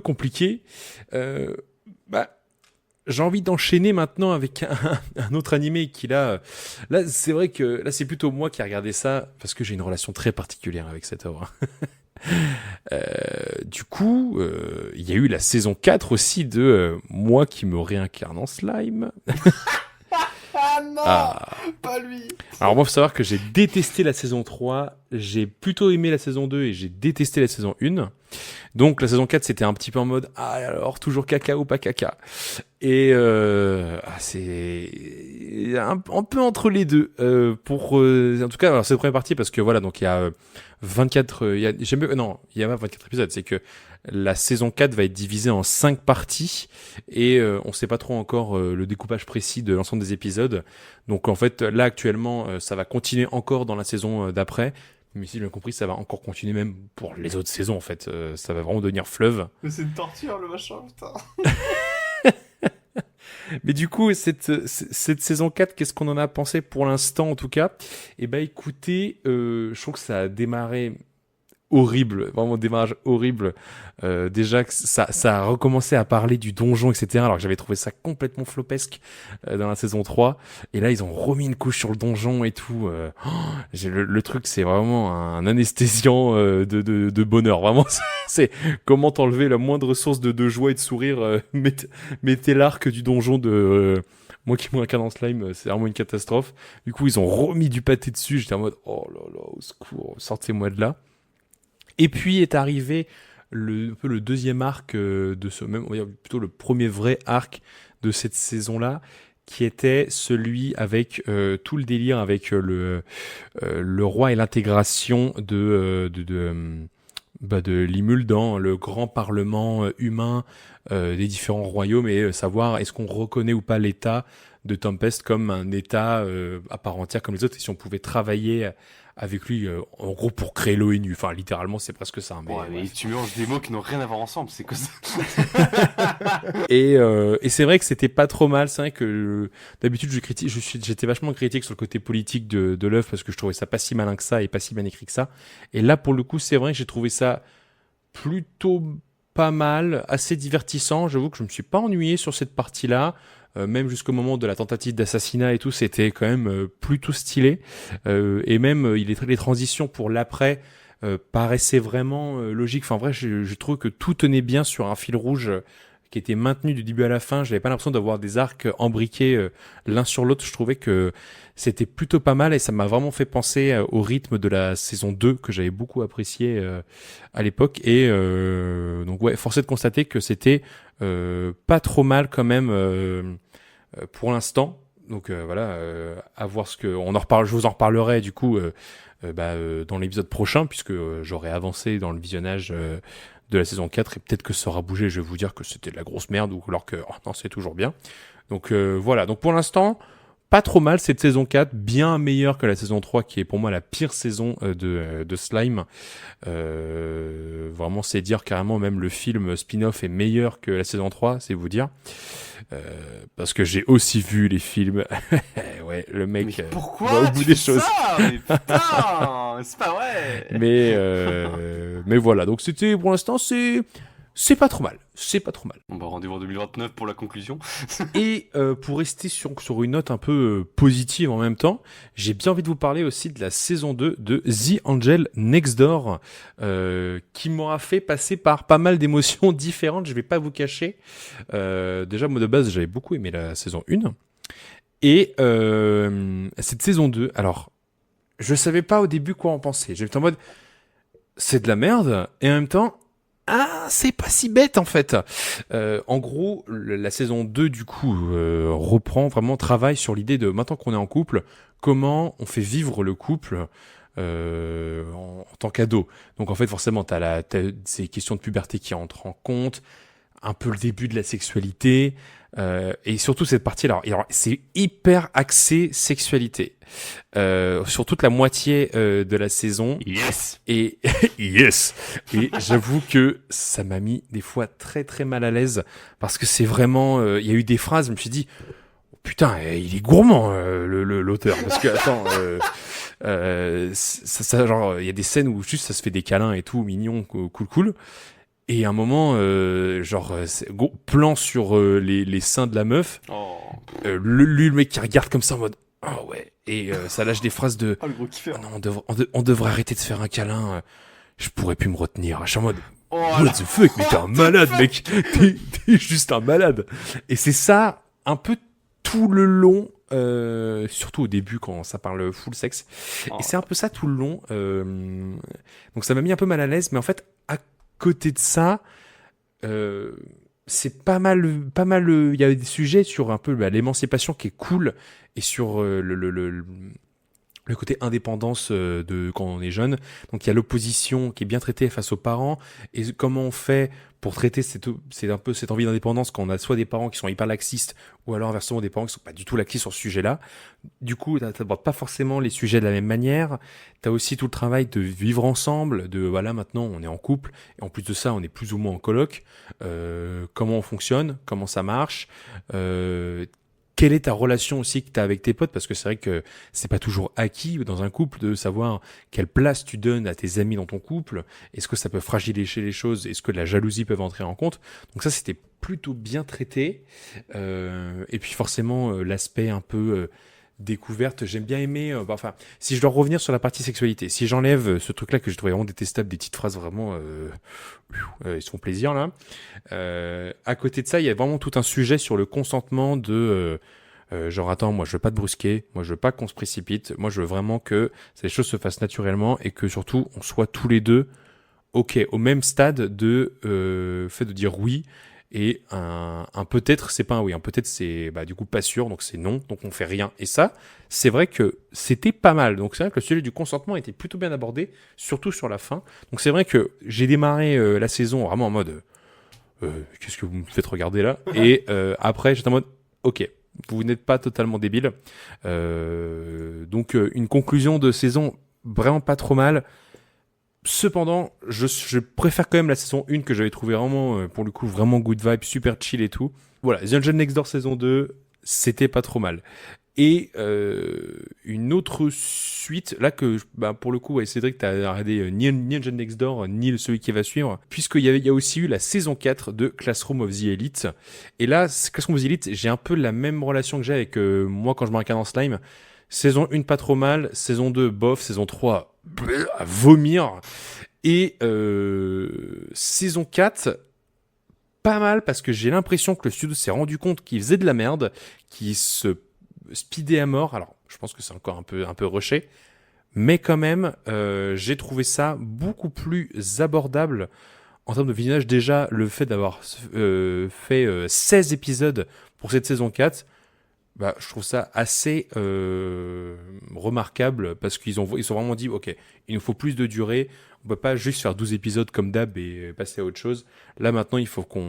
compliqué. J'ai envie d'enchaîner maintenant avec un autre animé qui là c'est vrai que là c'est plutôt moi qui ai regardé ça parce que j'ai une relation très particulière avec cette œuvre. Du coup, il y a eu la saison 4 aussi de Moi qui me réincarne en slime. Ah non, pas lui. Alors moi, faut savoir que j'ai détesté la saison 3, j'ai plutôt aimé la saison 2 et j'ai détesté la saison 1. Donc la saison 4, c'était un petit peu en mode ah alors toujours caca ou pas caca. Et c'est un peu entre les deux en tout cas alors, c'est la première partie parce que voilà, donc il y a 24 il y a pas 24 épisodes, c'est que la saison 4 va être divisée en 5 parties et on sait pas trop encore le découpage précis de l'ensemble des épisodes. Donc en fait là actuellement ça va continuer encore dans la saison d'après. Mais si j'ai bien compris, ça va encore continuer même pour les autres saisons en fait. Ça va vraiment devenir fleuve. Mais c'est une torture le machin, putain. Mais du coup, cette saison 4, qu'est-ce qu'on en a pensé pour l'instant en tout cas? Eh ben écoutez, je trouve que ça a démarré horrible, vraiment démarrage horrible. Déjà que ça a recommencé à parler du donjon, etc. Alors que j'avais trouvé ça complètement flopesque dans la saison 3. Et là, ils ont remis une couche sur le donjon et tout. Le truc, c'est vraiment un anesthésiant de bonheur. Vraiment, c'est comment t'enlever la moindre source de joie et de sourire. Mettez l'arc du donjon de... Moi qui me réincarne en slime, c'est vraiment une catastrophe. Du coup, ils ont remis du pâté dessus. J'étais en mode, oh là là, au secours, sortez-moi de là. Et puis est arrivé un peu le deuxième arc de ce même, on va dire plutôt le premier vrai arc de cette saison-là, qui était celui avec tout le délire avec le roi et l'intégration de Limul dans le grand parlement humain des différents royaumes et savoir est-ce qu'on reconnaît ou pas l'État de Tempest comme un État à part entière comme les autres et si on pouvait travailler avec lui en gros pour créer l'ONU. Enfin littéralement c'est presque ça. Mais tu mélanges des mots qui n'ont rien à voir ensemble, c'est quoi ça? Et c'est vrai que c'était pas trop mal. C'est vrai que d'habitude j'étais vachement critique sur le côté politique de l'œuvre parce que je trouvais ça pas si malin que ça et pas si bien écrit que ça. Et là pour le coup c'est vrai que j'ai trouvé ça plutôt pas mal, assez divertissant. J'avoue que je me suis pas ennuyé sur cette partie-là. même jusqu'au moment de la tentative d'assassinat et tout, c'était quand même plutôt stylé. Et même les transitions pour l'après paraissaient vraiment logiques. Enfin, en vrai, je trouve que tout tenait bien sur un fil rouge qui était maintenu du début à la fin. J'avais pas l'impression d'avoir des arcs embriqués l'un sur l'autre. Je trouvais que c'était plutôt pas mal et ça m'a vraiment fait penser au rythme de la saison 2 que j'avais beaucoup apprécié à l'époque. Et donc ouais, force est de constater que c'était pas trop mal quand même pour l'instant. Donc voilà, à voir ce que on en reparle. Je vous en reparlerai du coup dans l'épisode prochain puisque j'aurai avancé dans le visionnage de la saison 4 et peut-être que ça aura bougé. Je vais vous dire que c'était de la grosse merde ou alors que non, c'est toujours bien. Donc voilà. Donc pour l'instant, pas trop mal cette saison 4, bien meilleure que la saison 3 qui est pour moi la pire saison de Slime. Vraiment, c'est dire carrément, même le film spin-off est meilleur que la saison 3, c'est vous dire. Parce que j'ai aussi vu les films. Ouais, le mec pourquoi va au bout des choses. Ça mais putain, c'est pas vrai. Mais voilà, donc c'était pour l'instant c'est pas trop mal. C'est pas trop mal. On va rendez-vous en 2029 pour la conclusion. Et pour rester sur une note un peu positive en même temps, j'ai bien envie de vous parler aussi de la saison 2 de The Angel Next Door, qui m'aura fait passer par pas mal d'émotions différentes, je vais pas vous cacher. Déjà, moi de base, j'avais beaucoup aimé la saison 1. Et cette saison 2, alors, je savais pas au début quoi en penser. J'étais en mode, c'est de la merde, et en même temps, c'est pas si bête en fait. En gros, la saison 2 du coup reprend vraiment travail sur l'idée de maintenant qu'on est en couple, comment on fait vivre le couple en tant qu'ado. Donc en fait forcément t'as ces questions de puberté qui entrent en compte, un peu le début de la sexualité. Et surtout cette partie alors c'est hyper axé sexualité sur toute la moitié de la saison. Yes. Et yes. Et j'avoue que ça m'a mis des fois très très mal à l'aise parce que c'est vraiment il y a eu des phrases, je me suis dit oh, putain il est gourmand l'auteur parce que attends ça genre il y a des scènes où juste ça se fait des câlins et tout mignon cool. Et à un moment, plan sur les seins de la meuf. Oh. Le mec qui regarde comme ça en mode oh ouais. Et ça lâche des phrases de Oh, le gros kiffeur. oh non, on devrait arrêter de se faire un câlin. Je pourrais plus me retenir. Je suis en mode Oh, what the fuck, mais t'es un malade, mec. T'es juste un malade. Et c'est ça un peu tout le long. Surtout au début quand ça parle full sexe. Oh. Et c'est un peu ça tout le long. Donc ça m'a mis un peu mal à l'aise, mais en fait à côté de ça, c'est pas mal. Il y a des sujets sur un peu l'émancipation qui est cool et sur le côté indépendance de quand on est jeune. Donc il y a l'opposition qui est bien traitée face aux parents et comment on fait pour traiter c'est un peu cette envie d'indépendance quand on a soit des parents qui sont hyper laxistes ou alors inversement des parents qui sont pas du tout laxistes sur ce sujet-là. Du coup, t'abordes pas forcément les sujets de la même manière. T'as aussi tout le travail de vivre ensemble, de voilà maintenant on est en couple et en plus de ça on est plus ou moins en coloc. Comment on fonctionne, comment ça marche. Quelle est ta relation aussi que tu as avec tes potes? Parce que c'est vrai que c'est pas toujours acquis dans un couple de savoir quelle place tu donnes à tes amis dans ton couple. Est-ce que ça peut fragiliser les choses? Est-ce que la jalousie peut entrer en compte? Donc ça, c'était plutôt bien traité. Et puis forcément, l'aspect un peu découverte, j'aime bien aimer. Si je dois revenir sur la partie sexualité, si j'enlève ce truc-là que je trouvais vraiment détestable, des petites phrases vraiment... ils se font plaisir là. À côté de ça, il y a vraiment tout un sujet sur le consentement de genre attends, moi je veux pas te brusquer, moi je veux pas qu'on se précipite, moi je veux vraiment que les choses se fassent naturellement et que surtout on soit tous les deux ok au même stade de fait de dire oui et un peut-être c'est pas un oui, un peut-être c'est du coup pas sûr donc c'est non donc on fait rien et ça c'est vrai que c'était pas mal donc c'est vrai que le sujet du consentement était plutôt bien abordé surtout sur la fin donc c'est vrai que j'ai démarré la saison vraiment en mode qu'est-ce que vous me faites regarder là et après j'étais en mode ok vous n'êtes pas totalement débile donc une conclusion de saison vraiment pas trop mal. Cependant, je préfère quand même la saison 1 que j'avais trouvé vraiment, pour le coup, vraiment good vibe, super chill et tout. Voilà, The Angel Next Door saison 2, c'était pas trop mal. Et une autre suite, là que pour le coup, Cédric, t'as regardé ni Ninja Next Door, ni celui qui va suivre, puisqu'il y a aussi eu la saison 4 de Classroom of the Elite. Et là, Classroom of the Elite, j'ai un peu la même relation que j'ai avec moi quand je me regarde en slime. Saison 1, pas trop mal. Saison 2, bof. Saison 3, à vomir. Et saison 4, pas mal, parce que j'ai l'impression que le studio s'est rendu compte qu'il faisait de la merde, qu'il se speedé à mort. Alors, je pense que c'est encore un peu rushé, mais quand même, j'ai trouvé ça beaucoup plus abordable en termes de visionnage. Déjà, le fait d'avoir fait 16 épisodes pour cette saison 4, je trouve ça assez remarquable, parce qu'ils sont vraiment dit, ok, il nous faut plus de durée, on peut pas juste faire 12 épisodes comme d'hab et passer à autre chose. Là maintenant, il faut qu'on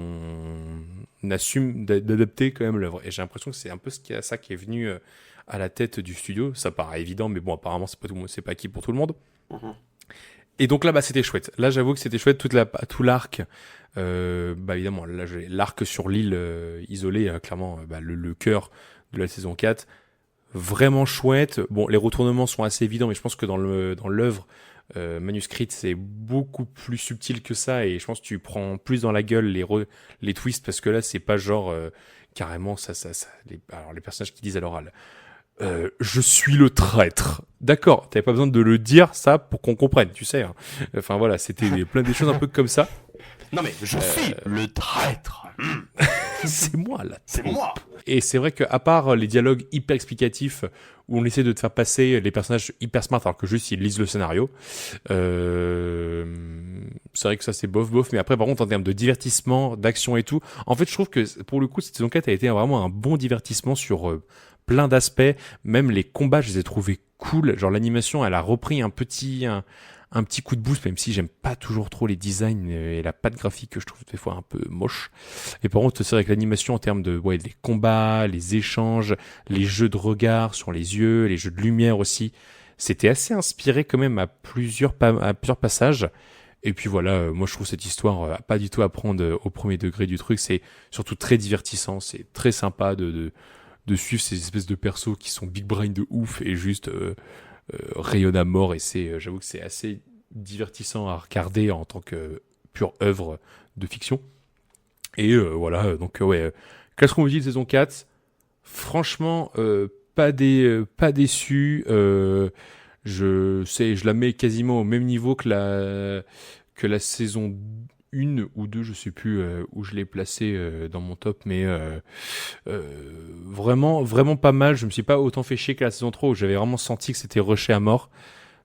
assume d'adapter quand même l'œuvre. Et j'ai l'impression que c'est un peu ça qui est venu à la tête du studio. Ça paraît évident, mais bon, apparemment c'est pas acquis pour tout le monde. Et donc là, c'était chouette. Là, j'avoue que c'était chouette, tout l'arc. Évidemment, là, l'arc sur l'île isolée, clairement, le cœur de la saison 4. Vraiment chouette. Bon, les retournements sont assez évidents, mais je pense que dans l'œuvre manuscrite, c'est beaucoup plus subtil que ça, et je pense que tu prends plus dans la gueule les twists, parce que là, c'est pas genre carrément alors les personnages qui disent à l'oral. Je suis le traître. D'accord, t'avais pas besoin de le dire ça pour qu'on comprenne, tu sais. Hein. Enfin voilà, c'était plein des choses un peu comme ça. Non mais je suis le traître. C'est moi là. C'est moi. Et c'est vrai qu'à part les dialogues hyper explicatifs où on essaie de te faire passer les personnages hyper smart alors que juste ils lisent le scénario, c'est vrai que ça c'est bof. Mais après par contre en termes de divertissement, d'action et tout, en fait je trouve que pour le coup cette saison 4 a été vraiment un bon divertissement sur plein d'aspects. Même les combats je les ai trouvés cool, genre l'animation elle a repris un petit coup de boost, même si j'aime pas toujours trop les designs et la patte graphique que je trouve des fois un peu moche. Et par contre, c'est vrai que l'animation en termes de les combats, les échanges, les jeux de regard sur les yeux, les jeux de lumière aussi, c'était assez inspiré quand même à plusieurs passages. Et puis voilà, moi je trouve cette histoire pas du tout à prendre au premier degré du truc, c'est surtout très divertissant, c'est très sympa de suivre ces espèces de persos qui sont big brain de ouf et juste rayonne à mort, et j'avoue que c'est assez divertissant à regarder en tant que pure œuvre de fiction. Et voilà, donc Classroom of the Elite saison 4, franchement pas déçu. Je la mets quasiment au même niveau que la saison 1 ou 2, je sais plus où je l'ai placé dans mon top, mais vraiment pas mal. Je me suis pas autant fait chier que la saison 3 où j'avais vraiment senti que c'était rushé à mort.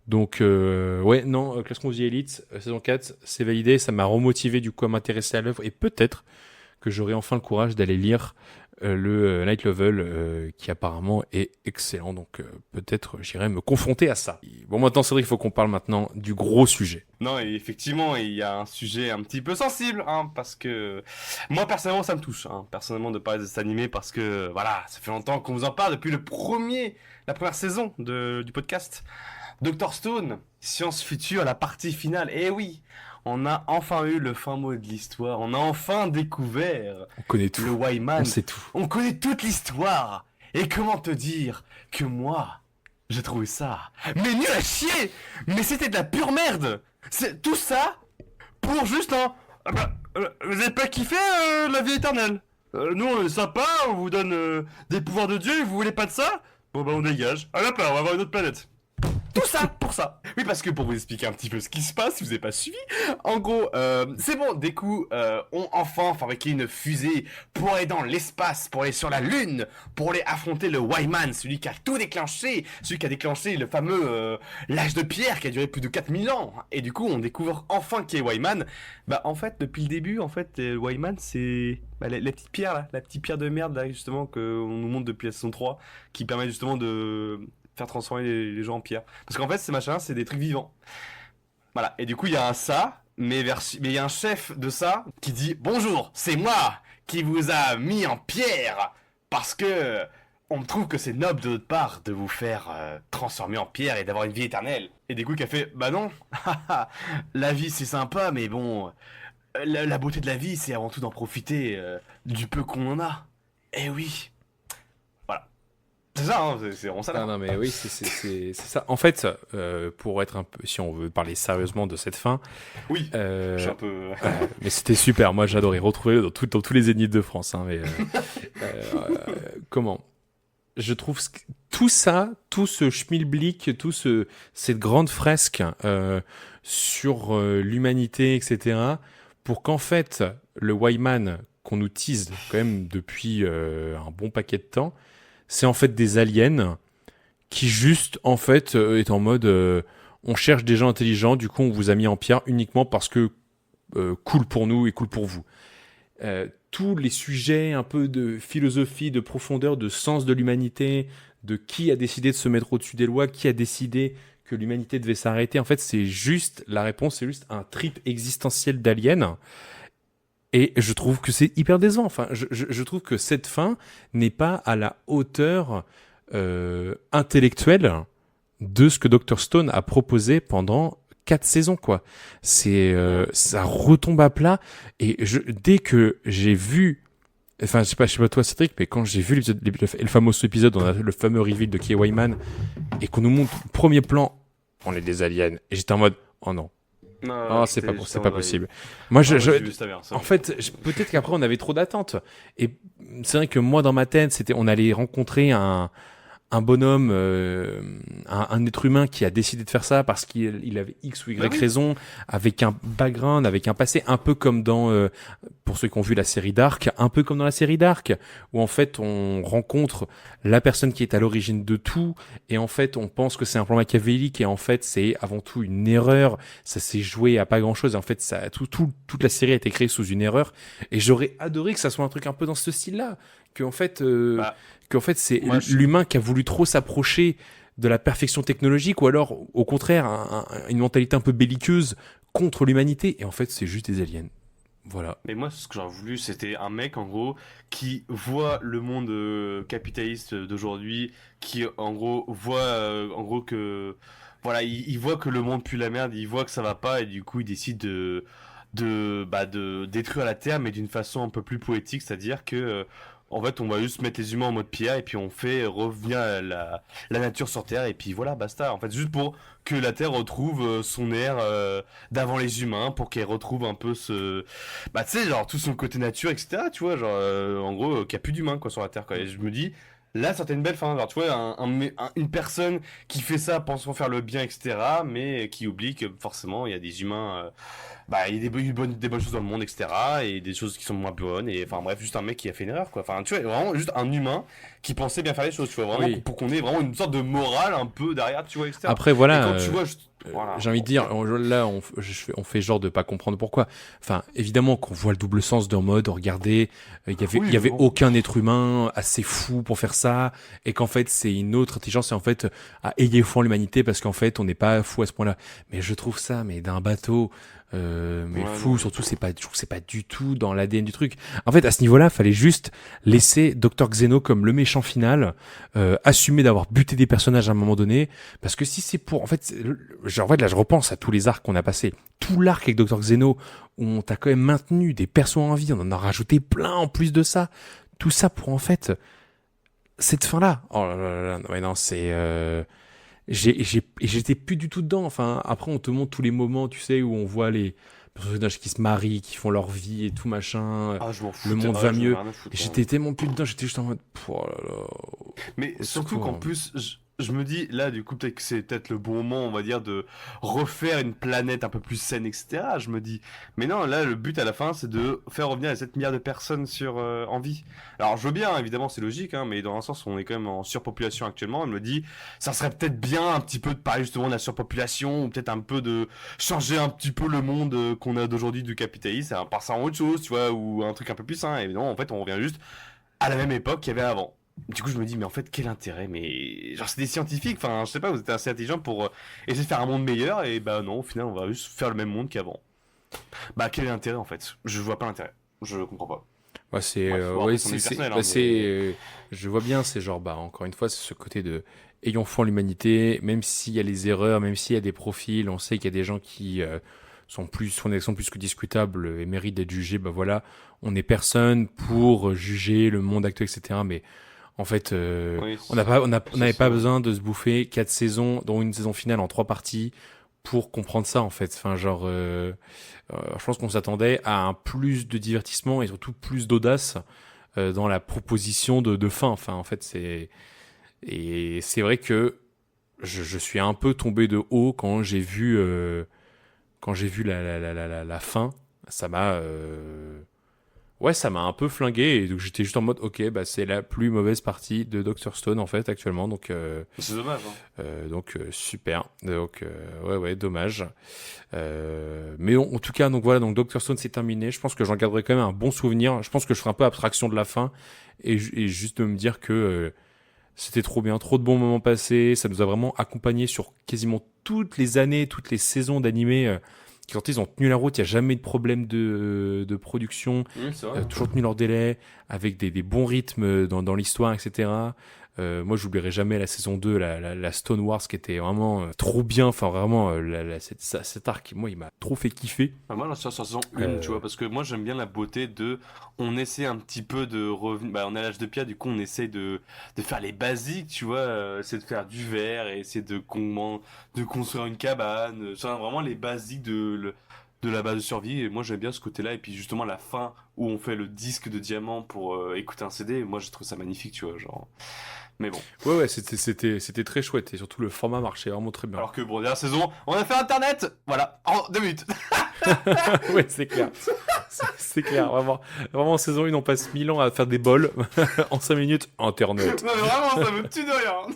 Donc Classroom of the Elite saison 4, c'est validé. Ça m'a remotivé du coup à m'intéresser à l'œuvre, et peut-être que j'aurai enfin le courage d'aller lire le Night Level qui apparemment est excellent. Donc peut-être j'irai me confronter à ça. Bon, maintenant Cédric, il faut qu'on parle maintenant du gros sujet. Non, et effectivement, il y a un sujet un petit peu sensible, hein, parce que moi personnellement ça me touche, hein, personnellement de parler de cet animé, parce que voilà, ça fait longtemps qu'on vous en parle depuis la première saison du podcast. Dr Stone, Science Future, la partie finale. Eh oui, on a enfin eu le fin mot de l'histoire. On a enfin découvert On connaît tout. le Wyman. On sait tout. On connaît toute l'histoire. Et comment te dire que moi, j'ai trouvé ça mais nul à chier. Mais c'était de la pure merde. C'est tout ça pour juste un... vous avez pas kiffé la vie éternelle? Nous on est sympa, on vous donne des pouvoirs de Dieu et vous voulez pas de ça? Bon on dégage. À la part, on va avoir une autre planète. Tout ça pour ça. Oui, parce que pour vous expliquer un petit peu ce qui se passe, si vous n'avez pas suivi, en gros, c'est bon, Deku ont enfin fabriqué une fusée pour aller dans l'espace, pour aller sur la Lune, pour aller affronter le Wyman, celui qui a tout déclenché, celui qui a déclenché le fameux l'âge de pierre qui a duré plus de 4000 ans. Et du coup, on découvre enfin qui est Wyman. En fait, depuis le début, Wyman, c'est la petite pierre, là, la petite pierre de merde, là, justement, qu'on nous montre depuis la saison 3, qui permet justement de faire transformer les gens en pierre. Parce qu'en fait, ces machins, c'est des trucs vivants. Voilà. Et du coup, il y a un ça, mais il y a un chef de ça qui dit « Bonjour, c'est moi qui vous a mis en pierre parce que on me trouve que c'est noble de notre part de vous faire transformer en pierre et d'avoir une vie éternelle. » Et du coup, qui a fait « Bah non, la vie c'est sympa, mais bon, la beauté de la vie, c'est avant tout d'en profiter du peu qu'on en a. » Eh oui. C'est ça, hein, c'est vraiment ça. Ah Là. non, mais oui, c'est ça. En fait, pour être un peu, si on veut parler sérieusement de cette fin, Oui, je suis euh, un peu... mais c'était super. Moi, j'adorais retrouver dans tous les zéniths de France. Hein, mais comment? Je trouve tout ça, tout ce schmilblick, cette grande fresque sur l'humanité, etc., pour qu'en fait, le Wyman qu'on nous tease quand même depuis un bon paquet de temps, c'est en fait des aliens qui juste, en fait, est en mode on cherche des gens intelligents, du coup on vous a mis en pierre uniquement parce que cool pour nous et cool pour vous. Tous les sujets un peu de philosophie, de profondeur, de sens de l'humanité, de qui a décidé de se mettre au-dessus des lois, qui a décidé que l'humanité devait s'arrêter. En fait, c'est juste, la réponse, c'est juste un trip existentiel d'alien. Et je trouve que c'est hyper décevant. Enfin, je trouve que cette fin n'est pas à la hauteur intellectuelle de ce que Dr. Stone a proposé pendant 4 saisons, quoi. Ça retombe à plat. Et dès que j'ai vu, enfin, je sais pas toi, Cédric, mais quand j'ai vu le fameux épisode, on a le fameux reveal de Key Wyman, et qu'on nous montre premier plan, on est des aliens. Et j'étais en mode, oh non. Non, Oh, c'est pas possible. Moi, en fait, peut-être qu'après on avait trop d'attentes. Et c'est vrai que moi, dans ma tête, on allait rencontrer un bonhomme, un être humain qui a décidé de faire ça parce qu'il avait X ou Y raison, avec un background, avec un passé, un peu comme dans, pour ceux qui ont vu la série Dark, un peu comme dans la série Dark, où en fait on rencontre la personne qui est à l'origine de tout, et en fait on pense que c'est un plan machiavélique, et en fait c'est avant tout une erreur, ça s'est joué à pas grand chose, et en fait toute la série a été créée sous une erreur, et j'aurais adoré que ça soit un truc un peu dans ce style-là, qu'en fait c'est l'humain qui a voulu trop s'approcher de la perfection technologique, ou alors au contraire une mentalité un peu belliqueuse contre l'humanité, et en fait c'est juste des aliens. Voilà. Mais moi, ce que j'aurais voulu, c'était un mec, en gros, qui voit le monde capitaliste d'aujourd'hui, qui, en gros, voit, en gros, que, voilà, il voit que le monde pue la merde, il voit que ça va pas, et du coup, il décide de détruire la Terre, mais d'une façon un peu plus poétique, c'est-à-dire que, en fait, on va juste mettre les humains en mode pierre, et puis on fait revenir la nature sur Terre, et puis voilà, basta. En fait, juste pour que la Terre retrouve son air d'avant les humains, pour qu'elle retrouve un peu bah tu sais, genre tout son côté nature, etc. Tu vois, genre en gros, qu'il n'y a plus d'humains quoi sur la Terre quoi. Et je me dis, là, c'était une belle fin. Genre, tu vois, une personne qui fait ça pensant faire le bien, etc. Mais qui oublie que forcément, il y a des humains. Bah, il y a des bonnes choses dans le monde, etc. Et des choses qui sont moins bonnes. Et enfin, bref, juste un mec qui a fait une erreur, quoi. Enfin, tu vois, vraiment juste un humain qui pensait bien faire les choses, tu vois. Vraiment, pour qu'on ait vraiment une sorte de morale un peu derrière, tu vois, etc. Après, voilà. Et quand tu vois, voilà. J'ai envie de dire, là, on fait genre de pas comprendre pourquoi. Enfin, évidemment qu'on voit le double sens d'un mode, regardez, il y avait aucun être humain assez fou pour faire ça, et qu'en fait, c'est une autre intelligence, et en fait, ayez foi en l'humanité, parce qu'en fait, on n'est pas fou à ce point-là. Mais je trouve ça, mais d'un bateau, mais fou, surtout, je trouve que c'est pas du tout dans l'ADN du truc. En fait, à ce niveau-là, fallait juste laisser Dr. Xeno comme le méchant final, assumer d'avoir buté des personnages à un moment donné, parce que si c'est pour, en fait, là, je repense à tous les arcs qu'on a passés. Tout l'arc avec Dr. Xeno, où on t'a quand même maintenu des persos en vie, on en a rajouté plein en plus de ça. Tout ça pour, en fait, cette fin-là. Oh là là là, ouais, non, c'est... j'étais plus du tout dedans. Enfin, après, on te montre tous les moments, tu sais, où on voit les personnages qui se marient, qui font leur vie et tout, machin. Le monde va mieux. Et j'étais tellement plus dedans, j'étais juste en mode... Oh là là. Mais surtout qu'en plus... Je me dis, là, du coup, peut-être que c'est peut-être le bon moment, on va dire, de refaire une planète un peu plus saine, etc. Je me dis, mais non, là, le but à la fin, c'est de faire revenir les 7 milliards de personnes en vie. Alors, je veux bien, évidemment, c'est logique, hein, mais dans un sens, on est quand même en surpopulation actuellement. Je me dis, ça serait peut-être bien un petit peu de parler justement de la surpopulation, ou peut-être un peu de changer un petit peu le monde qu'on a d'aujourd'hui du capitalisme, en passant à autre chose, tu vois, ou un truc un peu plus sain. Évidemment, en fait, on revient juste à la même époque qu'il y avait avant. Du coup, je me dis, mais en fait, quel intérêt? Mais genre, c'est des scientifiques, enfin, je sais pas, vous êtes assez intelligents pour essayer de faire un monde meilleur, et bah non, au final, on va juste faire le même monde qu'avant. Bah, quel est l'intérêt en fait? Je vois pas l'intérêt. Je comprends pas. Ouais, je vois bien, c'est genre, bah, encore une fois, c'est ce côté de ayons foi en l'humanité, même s'il y a les erreurs, même s'il y a des profils, on sait qu'il y a des gens qui sont plus que discutables et méritent d'être jugés, bah voilà, on n'est personne pour juger le monde actuel, etc. Mais En fait, Oui, on n'avait pas ça. besoin de se bouffer 4 saisons, dont une saison finale en 3 parties, pour comprendre ça, en fait. Enfin, genre, je pense qu'on s'attendait à un plus de divertissement et surtout plus d'audace dans la proposition de fin. Enfin, en fait, c'est vrai que je suis un peu tombé de haut quand j'ai vu la fin. Ça m'a, ouais, ça m'a un peu flingué et donc j'étais juste en mode, ok, bah c'est la plus mauvaise partie de Dr Stone en fait actuellement, C'est dommage, hein. super, ouais, dommage. Mais en tout cas, donc voilà, donc Dr Stone c'est terminé. Je pense que j'en garderai quand même un bon souvenir. Je pense que je ferai un peu abstraction de la fin et juste de me dire que c'était trop bien, trop de bons moments passés. Ça nous a vraiment accompagnés sur quasiment toutes les années, toutes les saisons d'animé qui sortaient. Ils ont tenu la route. Il n'y a jamais de problème de production. Oui, c'est vrai. Toujours tenu leur délai, avec des bons rythmes dans l'histoire, etc. Moi, j'oublierai jamais la saison 2, la Stone Wars, qui était vraiment trop bien. Enfin, vraiment, cet arc, moi, il m'a trop fait kiffer. Bah, moi, là, sur saison 1, tu Euh, vois, parce que moi, j'aime bien la beauté de. On essaie un petit peu de revenir. Bah, on est à l'âge de pierre, du coup, on essaie de faire les basiques, tu vois. Essayer de faire du verre et essayer de construire une cabane. Ça, vraiment les basiques de la base de survie. Et moi, j'aime bien ce côté-là. Et puis, justement, la fin où on fait le disque de diamant pour écouter un CD. Moi, je trouve ça magnifique, tu vois. Genre. Mais bon. ouais, c'était très chouette. Et surtout, le format marchait vraiment très bien. Alors que, bon, dernière saison, on a fait Internet. Voilà, en 2 minutes. Ouais, c'est clair. C'est clair. Vraiment, en saison 1, on passe 1000 ans à faire des bols. En 5 minutes, Internet. Non, mais vraiment, ça me tue de rien.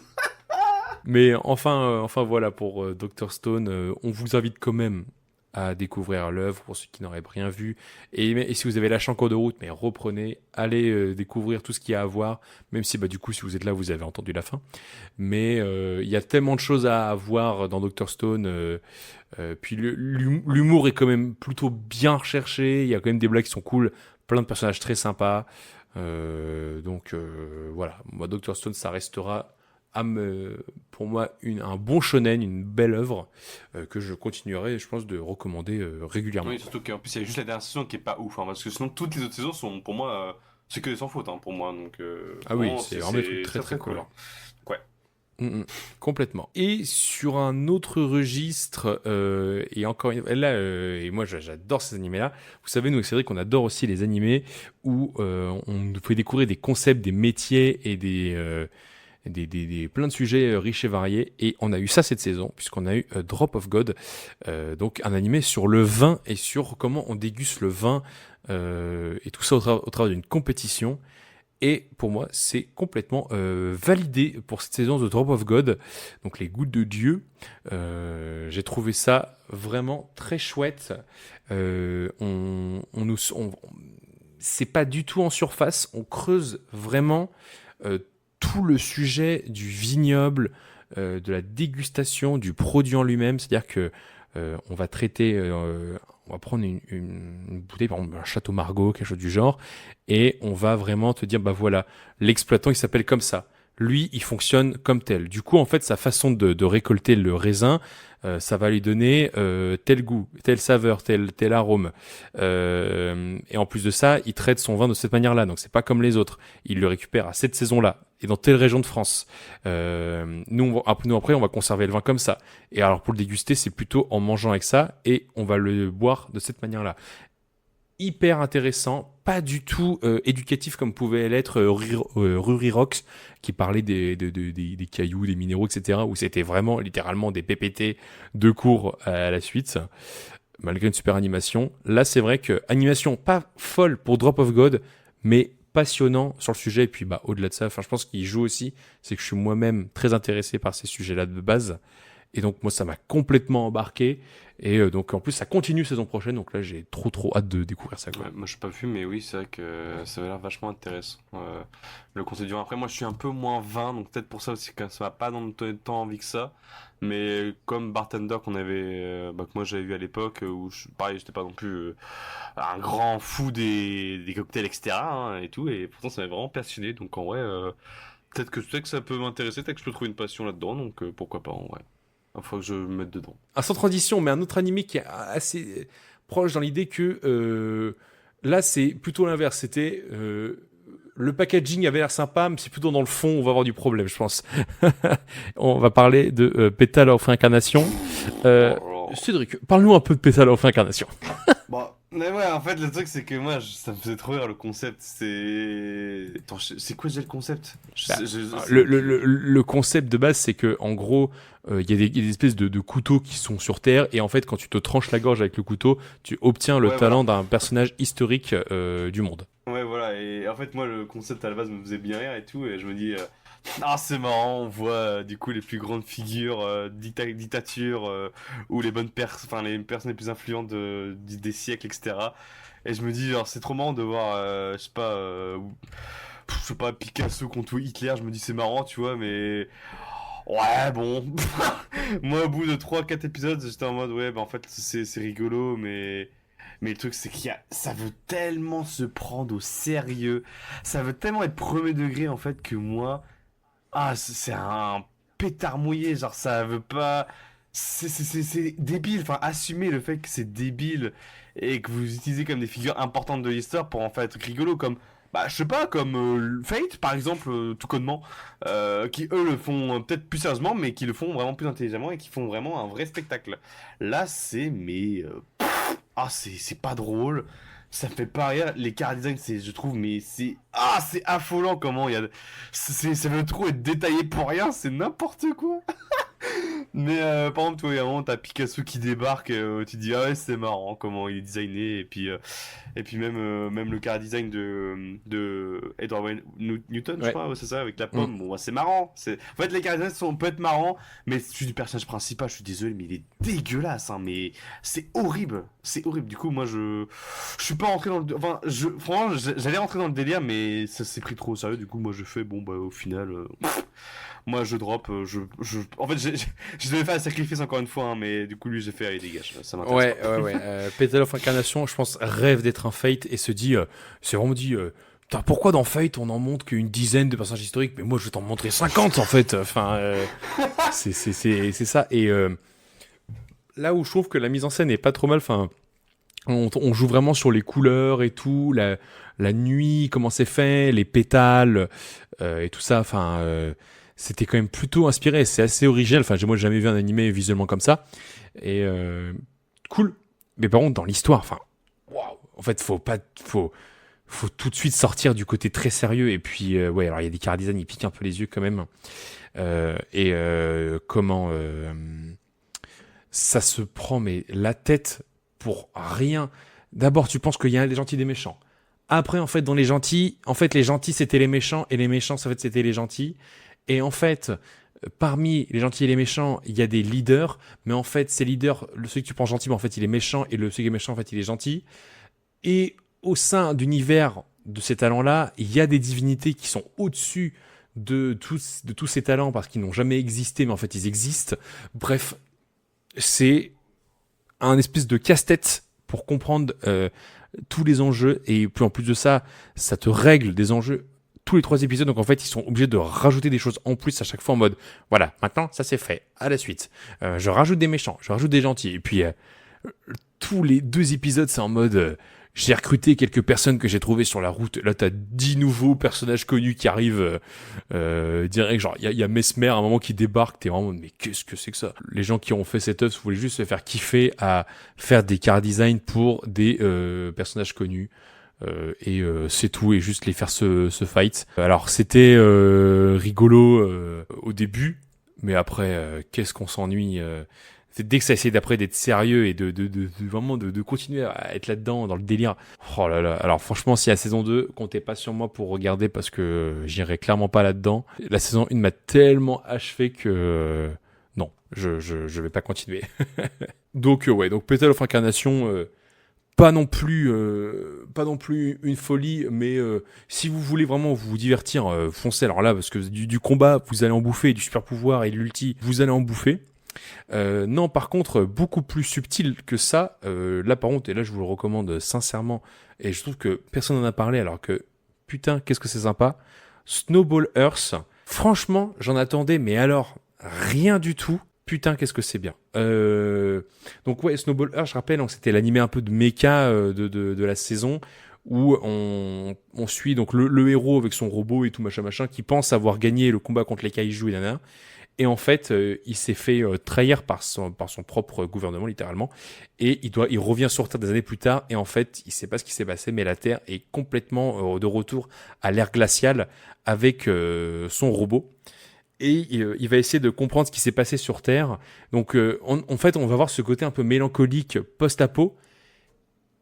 Mais enfin voilà pour Dr Stone. On vous invite quand même à découvrir l'œuvre pour ceux qui n'auraient rien vu. Et si vous avez lâché en cours de route, mais reprenez, allez découvrir tout ce qu'il y a à voir. Même si bah du coup si vous êtes là, vous avez entendu la fin. Mais il y a tellement de choses à voir dans Dr Stone. Puis l'humour est quand même plutôt bien recherché. Il y a quand même des blagues qui sont cool, plein de personnages très sympas. Voilà, moi Dr Stone, ça restera pour moi un bon shonen, une belle œuvre que je continuerai, je pense, de recommander régulièrement. Oui, surtout qu'en plus, il y a juste la dernière saison qui est pas ouf, hein, parce que sinon, toutes les autres saisons sont, pour moi, c'est que sans faute, hein, pour moi. Donc, Ah oui, vraiment, c'est vraiment des trucs très très très cool. cool, hein. Ouais. Complètement. Et sur un autre registre, et encore une fois, là, et moi j'adore ces animés-là. Vous savez, nous, c'est vrai qu'on adore aussi les animés où on nous fait découvrir des concepts, des métiers et plein de sujets riches et variés. Et on a eu ça cette saison, puisqu'on a eu Drop of God, donc un animé sur le vin et sur comment on déguste le vin, et tout ça au travers d'une compétition. Et pour moi, c'est complètement validé pour cette saison de Drop of God, donc les gouttes de Dieu. J'ai trouvé ça vraiment très chouette. C'est pas du tout en surface, on creuse vraiment euh, tout le sujet du vignoble, de la dégustation, du produit en lui-même. C'est-à-dire que on va traiter, on va prendre une bouteille, par exemple un Château Margaux, quelque chose du genre, et on va vraiment te dire, bah voilà, l'exploitant il s'appelle comme ça. Lui, il fonctionne comme tel. Du coup, en fait, sa façon de récolter le raisin, ça va lui donner tel goût, telle saveur, tel arôme. Et en plus de ça, il traite son vin de cette manière-là. Donc, c'est pas comme les autres. Il le récupère à cette saison-là et dans telle région de France. Nous, après, on va conserver le vin comme ça. Et alors, pour le déguster, c'est plutôt en mangeant avec ça et on va le boire de cette manière-là. Hyper intéressant, pas du tout éducatif comme pouvait l'être Ruri Rocks, qui parlait des cailloux, des minéraux, etc., où c'était vraiment littéralement des PPT de cours à la suite, malgré une super animation. Là, c'est vrai que animation pas folle pour Drop of God, mais passionnant sur le sujet. Et puis, bah, au-delà de ça, je pense qu'il joue aussi, c'est que je suis moi-même très intéressé par ces sujets-là de base. Et donc, moi, ça m'a complètement embarqué. Et donc, en plus, ça continue saison prochaine. Donc là, j'ai trop hâte de découvrir ça, quoi. Ouais, moi, je n'ai pas vu, mais oui, c'est vrai que ça avait l'air vachement intéressant. Le concept du vin. Après, moi, je suis un peu moins vin, donc peut-être pour ça aussi que ça m'a pas donné tant envie que ça. Mais comme Bartender que moi j'avais vu à l'époque, pareil, j'étais pas non plus un grand fou des cocktails, etc., hein, et tout, et pourtant ça m'avait vraiment passionné. Donc en vrai, peut-être que ça peut m'intéresser, peut-être que je peux trouver une passion là-dedans, donc pourquoi pas en vrai. Il faut que je me mette dedans. Sans transition, mais un autre animé qui est assez proche dans l'idée que là, c'est plutôt l'inverse. C'était le packaging avait l'air sympa, mais c'est plutôt dans le fond, on va avoir du problème, je pense. On va parler de Petal of Incarnation. Cédric, parle-nous un peu de Petal of Incarnation. Bon, mais ouais, en fait, le truc, c'est que moi, ça me faisait trop rire, le concept. Attends, c'est quoi déjà le concept? Le concept de base, c'est que en gros, il y a des espèces de couteaux qui sont sur Terre, et en fait, quand tu te tranches la gorge avec le couteau, tu obtiens le talent d'un personnage historique du monde. Ouais, voilà, et en fait, moi, le concept à la base me faisait bien rire et tout, et je me dis, ah, c'est marrant, on voit du coup les plus grandes figures dictature ou les les personnes les plus influentes des siècles, etc. Et je me dis, genre, c'est trop marrant de voir, je sais pas, Picasso contre Hitler, je me dis, c'est marrant, tu vois, mais. Ouais, bon. Moi, au bout de 3-4 épisodes, j'étais en mode, ouais, bah en fait, c'est rigolo, mais le truc, c'est ça veut tellement se prendre au sérieux, ça veut tellement être premier degré, en fait, que moi. Ah, c'est un pétard mouillé, genre ça veut pas. C'est débile, enfin, assumer le fait que c'est débile et que vous utilisez comme des figures importantes de l'histoire pour en faire un truc rigolo, comme. Bah, je sais pas, comme Fate, par exemple, tout connement, qui eux le font peut-être plus sérieusement, mais qui le font vraiment plus intelligemment et qui font vraiment un vrai spectacle. Là, c'est pas drôle, ça me fait pas rire. Les car design, je trouve, mais c'est affolant comment il y a. Ça veut trop être détaillé pour rien, c'est n'importe quoi. Mais par exemple, toi, vraiment, t'as Picasso qui débarque, tu te dis, ah ouais, c'est marrant comment il est designé, et puis même le car design de Edward Wayne Newton, je crois, ouais, c'est ça, avec la pomme, bon, bah, c'est marrant. En fait, les car designs peut être marrants, mais celui du personnage principal, je suis désolé, mais il est dégueulasse, hein, mais c'est horrible, c'est horrible. Du coup, moi, je suis pas rentré dans le. Enfin, franchement, j'allais rentrer dans le délire, mais ça s'est pris trop au sérieux, du coup, moi, je fais, bon, bah, au final. Moi, je drop, en fait, je devais faire un sacrifice encore une fois, hein, mais du coup, lui, j'ai fait, allez, dégage, ça m'intéresse pas. Ouais. Petal of Incarnation, je pense, rêve d'être un Fate et se dit, c'est vraiment dit, pourquoi dans Fate, on en montre qu'une dizaine de personnages historiques, mais moi, je vais t'en montrer 50, en fait. Enfin, c'est ça. Et là où je trouve que la mise en scène est pas trop mal, enfin, on joue vraiment sur les couleurs et tout, la nuit, comment c'est fait, les pétales, et tout ça, enfin. C'était quand même plutôt inspiré, c'est assez original, enfin moi j'ai jamais vu un animé visuellement comme ça, et cool, mais par contre dans l'histoire, enfin, waouh, en fait faut tout de suite sortir du côté très sérieux, et puis ouais, alors il y a des chara design, ils piquent un peu les yeux quand même, comment ça se prend mais la tête pour rien. D'abord tu penses qu'il y a des gentils, des méchants. Après en fait dans les gentils c'était les méchants, et les méchants en fait c'était les gentils. Et en fait, parmi les gentils et les méchants, il y a des leaders, mais en fait, ces leaders, celui que tu prends gentil, mais en fait, il est méchant, et celui qui est méchant, en fait, il est gentil. Et au sein d'univers de ces talents-là, il y a des divinités qui sont au-dessus de tous ces talents, parce qu'ils n'ont jamais existé, mais en fait, ils existent. Bref, c'est un espèce de casse-tête pour comprendre tous les enjeux, et puis en plus de ça, ça te règle des enjeux tous les 3 épisodes, donc en fait ils sont obligés de rajouter des choses en plus à chaque fois en mode voilà, maintenant ça c'est fait, à la suite je rajoute des méchants, je rajoute des gentils, et puis tous les 2 épisodes c'est en mode j'ai recruté quelques personnes que j'ai trouvées sur la route, là t'as 10 nouveaux personnages connus qui arrivent direct, genre il y a Mesmer à un moment qui débarque, t'es vraiment mais qu'est-ce que c'est que ça. Les gens qui ont fait cette œuvre voulaient juste se faire kiffer à faire des chara design pour des personnages connus. Et c'est tout, et juste les faire ce fight. Alors c'était rigolo au début, mais après qu'est-ce qu'on s'ennuie. Dès que ça essaie d'après d'être sérieux et de vraiment de continuer à être là-dedans dans le délire. Oh là là. Alors franchement, si la saison 2, comptez pas sur moi pour regarder, parce que j'irai clairement pas là-dedans. La saison 1 m'a tellement achevé que non, je vais pas continuer. Donc ouais, donc Petal of Incarnation, pas non plus une folie, mais si vous voulez vraiment vous divertir, foncez. Alors là, parce que du combat, vous allez en bouffer, du super pouvoir et de l'ulti, vous allez en bouffer. Non, par contre, beaucoup plus subtil que ça. Là, par contre, et là, je vous le recommande sincèrement, et je trouve que personne n'en a parlé, alors que putain, qu'est-ce que c'est sympa. Snowball Earth. Franchement, j'en attendais, mais alors rien du tout. Putain, qu'est-ce que c'est bien. Donc ouais, Snowball Earth, je rappelle, donc c'était l'animé un peu de mecha de la saison, où on suit donc le héros avec son robot et tout machin, qui pense avoir gagné le combat contre les kaiju et nanana. Et en fait, il s'est fait trahir par son propre gouvernement, littéralement. Et il revient sur Terre des années plus tard. Et en fait, il ne sait pas ce qui s'est passé, mais la Terre est complètement de retour à l'ère glaciale avec son robot. Et il va essayer de comprendre ce qui s'est passé sur Terre. Donc, en fait, on va voir ce côté un peu mélancolique post-apo.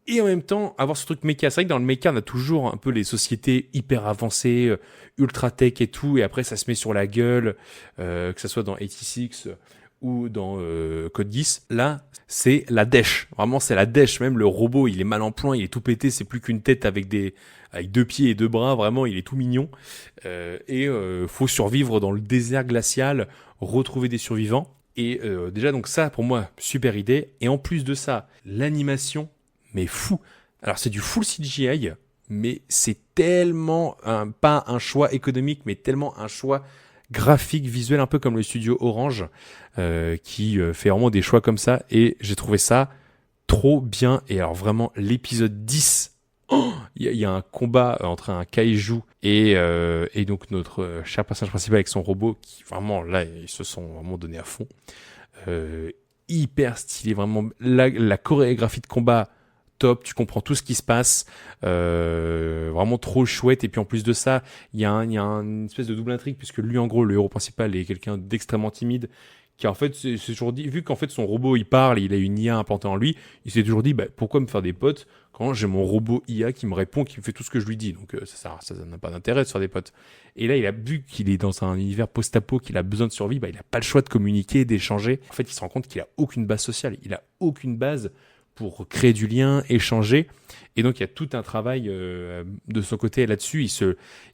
Et en même temps, avoir ce truc méca. C'est vrai que dans le méca, on a toujours un peu les sociétés hyper avancées, ultra tech et tout, et après ça se met sur la gueule, que ça soit dans 86 ou dans Code Geass. Là, c'est la dèche. Vraiment, c'est la dèche. Même le robot, il est mal en point, il est tout pété, c'est plus qu'une tête avec 2 pieds et 2 bras. Vraiment, il est tout mignon. Et faut survivre dans le désert glacial, retrouver des survivants. Et déjà, donc ça, pour moi, super idée. Et en plus de ça, l'animation, mais fou. Alors c'est du full CGI, mais c'est tellement pas un choix économique, mais tellement un choix graphique, visuel, un peu comme le studio Orange, qui fait vraiment des choix comme ça. Et j'ai trouvé ça trop bien. Et alors vraiment, l'épisode 10, il y a un combat entre un kaiju et donc notre cher personnage principal avec son robot, qui vraiment, là, ils se sont vraiment donnés à fond. Hyper stylé, vraiment. La chorégraphie de combat, top, tu comprends tout ce qui se passe, vraiment trop chouette. Et puis en plus de ça, il y a une espèce de double intrigue, puisque lui, en gros, le héros principal est quelqu'un d'extrêmement timide, qui en fait c'est toujours dit, vu qu'en fait son robot il parle et il a une IA implantée en lui, il s'est toujours dit pourquoi me faire des potes quand j'ai mon robot IA qui me répond, qui me fait tout ce que je lui dis. Donc ça n'a pas d'intérêt de se faire des potes. Et là, il a vu qu'il est dans un univers post-apo, qu'il a besoin de survivre, il a pas le choix de communiquer, d'échanger. En fait, il se rend compte qu'il a aucune base sociale, il a aucune base pour créer du lien, échanger. Et donc, il y a tout un travail de son côté là-dessus.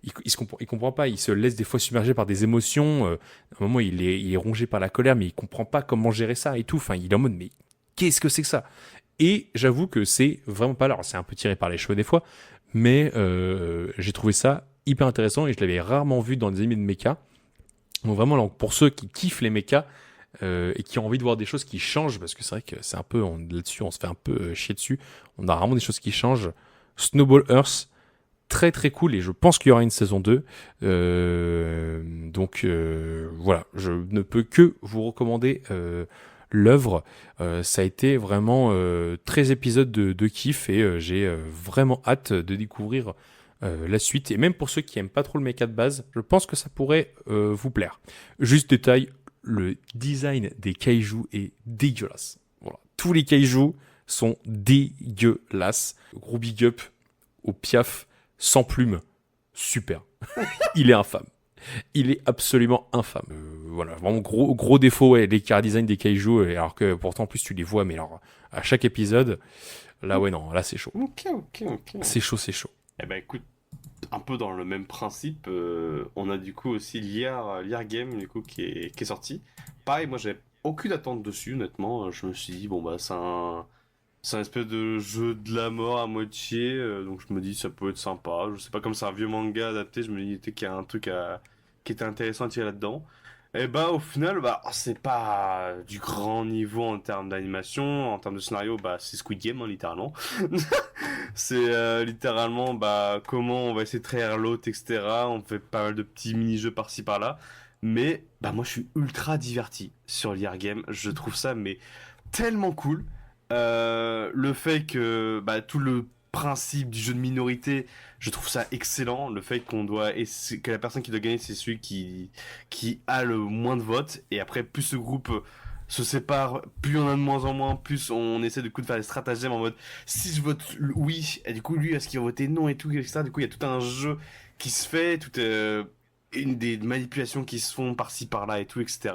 Il comprend pas. Il se laisse des fois submerger par des émotions. À un moment, il est rongé par la colère, mais il comprend pas comment gérer ça et tout. Enfin, il est en mode, mais qu'est-ce que c'est que ça? Et j'avoue que c'est vraiment pas là. Alors, c'est un peu tiré par les cheveux des fois, mais j'ai trouvé ça hyper intéressant et je l'avais rarement vu dans des animés de mecha. Donc vraiment, pour ceux qui kiffent les mechas, et qui ont envie de voir des choses qui changent, parce que c'est vrai que c'est un peu là-dessus, on se fait un peu chier dessus. On a vraiment des choses qui changent. Snowball Earth, très très cool, et je pense qu'il y aura une saison 2. Donc voilà, je ne peux que vous recommander l'œuvre. Ça a été vraiment 13 épisodes de kiff, et j'ai vraiment hâte de découvrir la suite. Et même pour ceux qui aiment pas trop le mecha de base, je pense que ça pourrait vous plaire. Juste détail, le design des kaijus est dégueulasse. Voilà. Tous les kaijus sont dégueulasses. Gros big up au Piaf sans plume. Super. Il est infâme. Il est absolument infâme. Voilà, vraiment gros défaut, ouais, les car design des kaijus, alors que pourtant en plus tu les vois, mais alors à chaque épisode, là ouais non, là c'est chaud. Ok. C'est chaud. Eh ben écoute, un peu dans le même principe, on a du coup aussi l'IR Game du coup qui est sorti. Pareil, moi j'avais aucune attente dessus, honnêtement. Je me suis dit bon c'est un espèce de jeu de la mort à moitié, donc je me dis ça peut être sympa. Je sais pas, comme c'est un vieux manga adapté, je me dis qu'il y a un truc qui était intéressant à tirer là-dedans. Et bah au final, c'est pas du grand niveau en termes d'animation, en termes de scénario, c'est Squid Game, hein, littéralement. C'est littéralement comment on va essayer de trahir l'autre, etc. On fait pas mal de petits mini-jeux par-ci par-là. Mais moi je suis ultra diverti sur l'IR Game. Je trouve ça mais tellement cool. Le fait que tout le principe du jeu de minorité, je trouve ça excellent. Le fait que la personne qui doit gagner, c'est celui qui a le moins de votes. Et après, plus ce groupe se sépare, plus on a de moins en moins, plus on essaie de faire des stratagèmes en mode si je vote oui, et du coup lui est-ce qu'il va voter non et tout, etc. Du coup il y a tout un jeu qui se fait, une des manipulations qui se font par-ci par-là et tout, etc.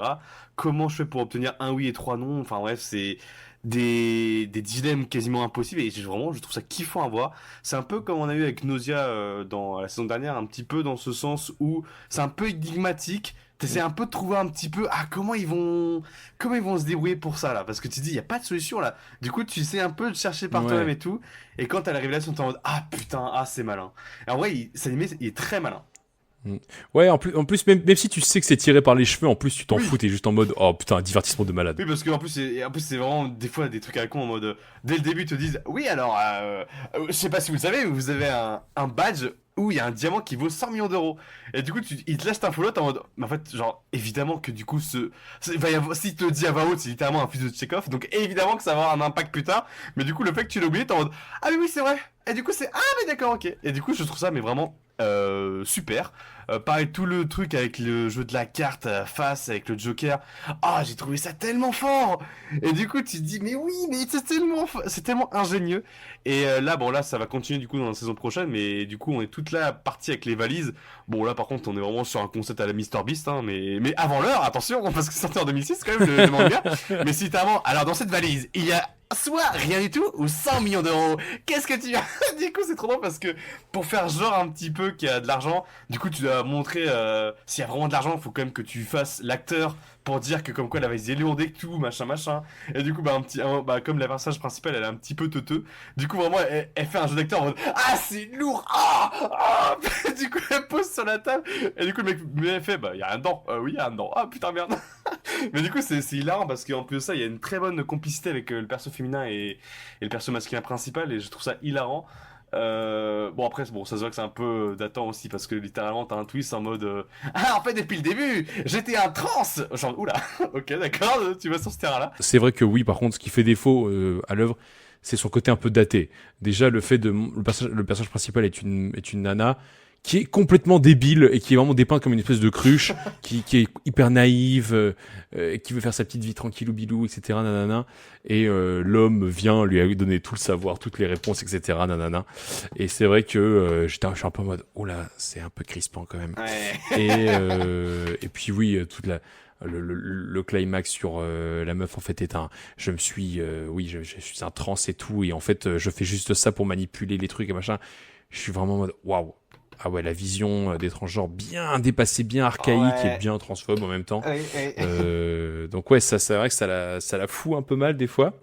Comment je fais pour obtenir un oui et trois non? Enfin bref, c'est des dilemmes quasiment impossibles, et je trouve ça kiffant à voir. C'est un peu comme on a eu avec Nausea dans la saison dernière, un petit peu dans ce sens où c'est un peu énigmatique. T'essaies un peu de trouver un petit peu comment ils vont se débrouiller pour ça là, parce que tu te dis il y a pas de solution là. Du coup tu sais un peu de chercher par toi-même et tout, et quand t'as la révélation t'es en mode ah putain, c'est malin. Et en vrai cet animé il est très malin. Ouais, en plus même si tu sais que c'est tiré par les cheveux, en plus tu t'en fous, t'es juste en mode oh putain, un divertissement de malade. Oui, parce qu'en plus, c'est vraiment des fois des trucs à la con en mode. Dès le début, ils te disent oui, alors, je sais pas si vous le savez, mais vous avez un badge où il y a un diamant qui vaut 100 millions d'euros. Et du coup, ils te lâchent ta info-là, t'es en mode. Mais en fait, genre, évidemment que du coup, s'il te le dit à voix haute, c'est littéralement un fils de Chekhov, donc évidemment que ça va avoir un impact plus tard. Mais du coup, le fait que tu l'as oublié, t'es en mode ah, mais oui, c'est vrai. Et du coup, c'est ah, mais d'accord, ok. Et du coup, je trouve ça, mais vraiment super. Pareil, tout le truc avec le jeu de la carte face avec le Joker. Ah, j'ai trouvé ça tellement fort. Et du coup, tu te dis, mais oui, mais c'est tellement ingénieux. Et là, bon, là, ça va continuer du coup dans la saison prochaine. Mais du coup, on est toute là partie avec les valises. Bon, là, par contre, on est vraiment sur un concept à la Mister Beast. Hein, mais avant l'heure, attention, parce que c'est sorti en 2006 quand même le manga. Mais si t'as avant, alors dans cette valise, il y a soit rien du tout ou 100 millions d'euros. Qu'est-ce que tu as? Du coup, c'est trop drôle parce que pour faire genre un petit peu qu'il y a de l'argent, du coup, tu dois montrer s'il y a vraiment de l'argent, il faut quand même que tu fasses l'acteur pour dire que comme quoi la valise est lourde que tout, machin, machin. Et du coup, comme la personnage principale, elle est un petit peu teuteux. Du coup, vraiment, elle fait un jeu d'acteur en mode ah, c'est lourd, ah. Du coup, elle pose sur la table. Et du coup, le mec fait bah, y a un dedans. Oui, y a un dedans. Ah, putain, merde. Mais du coup, c'est hilarant parce qu'en plus de ça, il y a une très bonne complicité avec le perso féminin et le perso masculin principal. Et je trouve ça hilarant. Bon après bon ça se voit que c'est un peu datant aussi parce que littéralement t'as un twist en mode ah en fait depuis le début j'étais un trans genre oula ok d'accord tu vas sur ce terrain là. C'est vrai que oui, par contre, ce qui fait défaut à l'œuvre, c'est son côté un peu daté. Déjà, le fait de le personnage principal est une nana qui est complètement débile et qui est vraiment dépeinte comme une espèce de cruche, qui est hyper naïve, qui veut faire sa petite vie tranquillou bilou, etc. Nanana. Et l'homme vient lui donner tout le savoir, toutes les réponses, etc. Nanana. Et c'est vrai que je suis un peu en mode, oh là, c'est un peu crispant quand même. Ouais. Et puis oui, toute le climax sur la meuf en fait est je suis un trans et tout, et en fait je fais juste ça pour manipuler les trucs et machin. Je suis vraiment en mode waouh. Ah ouais, la vision des transgenres bien dépassée, bien archaïque et bien transphobe en même temps. Donc ouais, ça c'est vrai que ça la fout un peu mal des fois.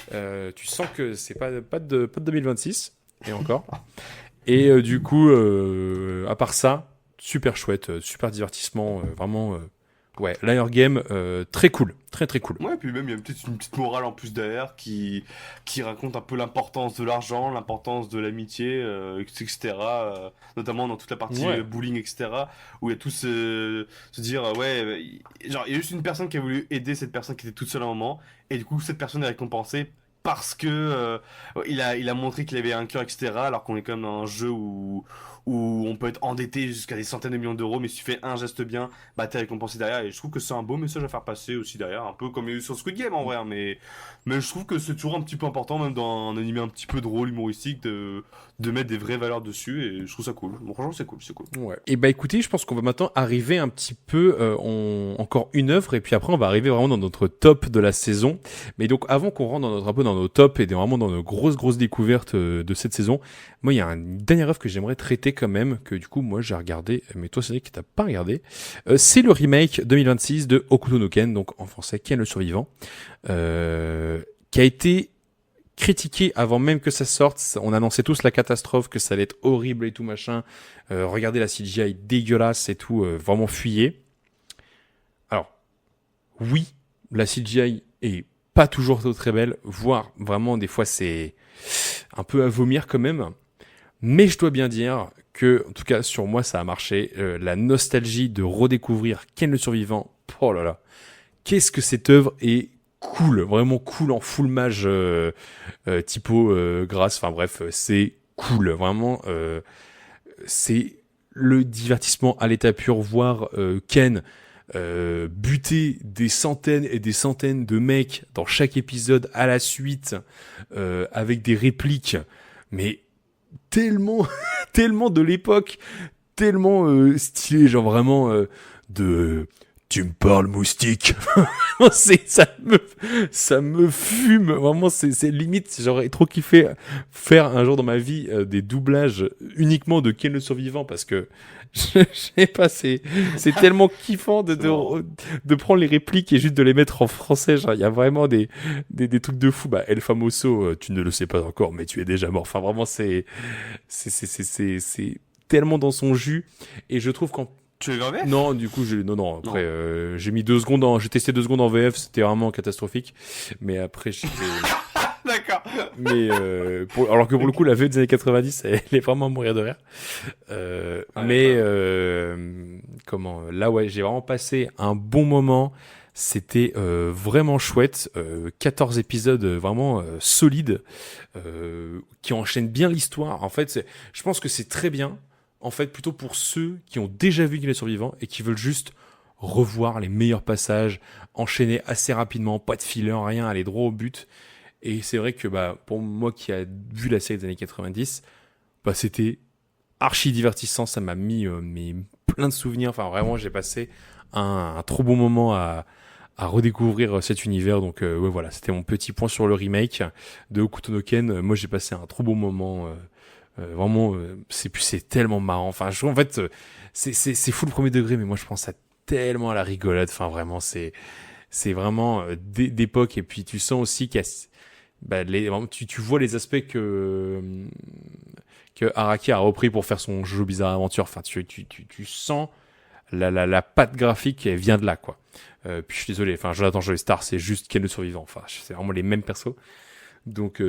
Tu sens que c'est pas de 2026 et encore. Et du coup, à part ça, super chouette, super divertissement, vraiment. Ouais, Liar Game, très cool, très très cool. Ouais, puis même il y a peut-être une petite morale en plus derrière qui raconte un peu l'importance de l'argent, l'importance de l'amitié, etc. Notamment dans toute la partie bullying, etc. Où il y a tout se dire, genre il y a juste une personne qui a voulu aider cette personne qui était toute seule à un moment, et du coup cette personne est récompensée parce que il a montré qu'il avait un cœur, etc. Alors qu'on est quand même dans un jeu où on peut être endetté jusqu'à des centaines de millions d'euros, mais si tu fais un geste bien, bah t'es récompensé derrière. Et je trouve que c'est un beau message à faire passer aussi derrière, un peu comme il y a eu sur Squid Game en vrai, mais je trouve que c'est toujours un petit peu important, même dans un animé un petit peu drôle, humoristique, de mettre des vraies valeurs dessus, et je trouve ça cool. Bon, franchement, c'est cool. Ouais. Et bah écoutez, je pense qu'on va maintenant arriver un petit peu, encore une œuvre, et puis après on va arriver vraiment dans notre top de la saison. Mais donc avant qu'on rentre un peu dans nos tops et vraiment dans nos grosses découvertes de cette saison, moi il y a une dernière œuvre que j'aimerais traiter quand même, que du coup moi j'ai regardé, mais toi c'est vrai que t'as pas regardé. C'est le remake 2026 de Hokuto no Ken, donc en français Ken le survivant, qui a été critiqué avant même que ça sorte. On annonçait tous la catastrophe, que ça allait être horrible et tout machin. Regardez la CGI dégueulasse et tout, vraiment fuyez. Alors, oui, la CGI est pas toujours très belle, voire vraiment des fois c'est un peu à vomir quand même. Mais je dois bien dire que, en tout cas sur moi ça a marché. La nostalgie de redécouvrir Ken le survivant, oh là là, qu'est-ce que cette œuvre est cool, vraiment cool en full mage typo grâce, enfin bref, c'est cool, vraiment, c'est le divertissement à l'état pur, voir Ken buter des centaines et des centaines de mecs dans chaque épisode à la suite, avec des répliques, mais tellement, tellement de l'époque, tellement stylé, genre vraiment de... Tu me parles moustique. ça me fume. Vraiment, c'est limite. J'aurais trop kiffé faire un jour dans ma vie des doublages uniquement de Ken le survivant, parce que je sais pas, c'est tellement kiffant de prendre les répliques et juste de les mettre en français. Genre, il y a vraiment des trucs de fou. Bah, El Famoso, tu ne le sais pas encore, mais tu es déjà mort. Enfin, vraiment, c'est tellement dans son jus. Et je trouve qu'en Tu l'as vu en VF ? non, du coup, non. Après, j'ai mis 2 secondes j'ai testé 2 secondes en VF, c'était vraiment catastrophique. Mais après, D'accord. mais alors que pour le coup, la VF des années 90, elle est vraiment à mourir de rire. Là, ouais, j'ai vraiment passé un bon moment. C'était vraiment chouette. 14 épisodes vraiment solides qui enchaînent bien l'histoire. En fait, je pense que c'est très bien. En fait, plutôt pour ceux qui ont déjà vu Game des Survivants et qui veulent juste revoir les meilleurs passages, enchaîner assez rapidement, pas de filler, rien, aller droit au but. Et c'est vrai que pour moi qui a vu la série des années 90, c'était archi divertissant, ça m'a mis plein de souvenirs. Enfin, vraiment, j'ai passé un trop bon moment à redécouvrir cet univers. Donc, voilà, c'était mon petit point sur le remake de Hokuto no Ken. Moi, j'ai passé un trop bon moment. Vraiment, c'est tellement marrant. Enfin, en fait, c'est full premier degré, mais moi, je pense tellement à la rigolade. Enfin, vraiment, c'est vraiment d'époque. Et puis, tu sens aussi qu'il y a tu vois les aspects que Araki a repris pour faire son jeu bizarre aventure. Enfin, tu sens la patte graphique, elle vient de là, quoi. Puis je suis désolé, enfin, Jonathan Joestar, c'est juste Ken le survivant. Enfin, c'est vraiment les mêmes persos. Donc,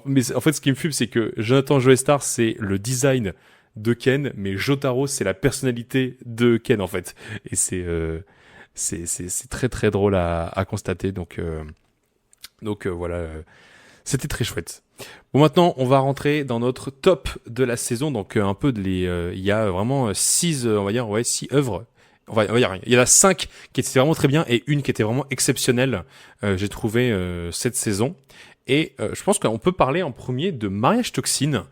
mais en fait, ce qui me fume, c'est que Jonathan Joestar, c'est le design de Ken, mais Jotaro, c'est la personnalité de Ken, en fait. Et c'est très très drôle à constater. Donc voilà, c'était très chouette. Bon, maintenant, on va rentrer dans notre top de la saison. Donc, un peu il y a vraiment 6 œuvres. Il y en a 5 qui étaient vraiment très bien et une qui était vraiment exceptionnelle. J'ai trouvé cette saison. Et je pense qu'on peut parler en premier de Mariage Toxine,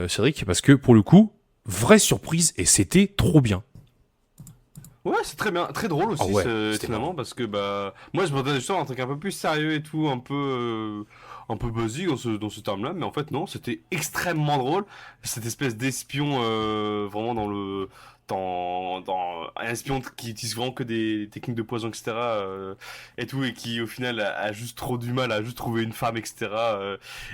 Cédric, parce que pour le coup, vraie surprise et c'était trop bien. Ouais, c'est très bien, très drôle aussi, finalement, parce que moi je m'attendais justement à un truc un peu plus sérieux et tout, un peu basique dans ce terme-là, mais en fait non, c'était extrêmement drôle, cette espèce d'espion vraiment dans un espion qui utilise vraiment que des techniques de poison, etc. Et tout, et qui au final a juste trop du mal à juste trouver une femme, etc.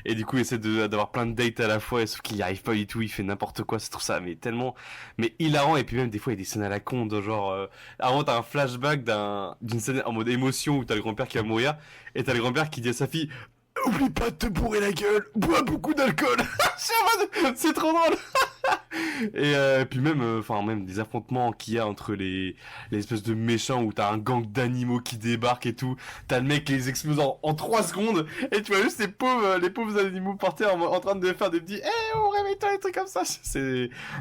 Et du coup il essaie d'avoir plein de dates à la fois, et sauf qu'il n'y arrive pas du tout, il fait n'importe quoi, c'est trop ça, mais hilarant. Et puis même des fois il y a des scènes à la con de genre avant t'as un flashback d'une scène en mode émotion où t'as le grand-père qui va mourir, et t'as le grand-père qui dit à sa fille: oublie pas de te bourrer la gueule, bois beaucoup d'alcool. C'est trop drôle. Et puis même des affrontements qu'il y a entre les espèces de méchants, où t'as un gang d'animaux qui débarque et tout, t'as le mec qui les explose en 3 secondes, et tu vois juste les pauvres animaux par terre en train de faire des petits oh réveille-toi, des trucs comme ça.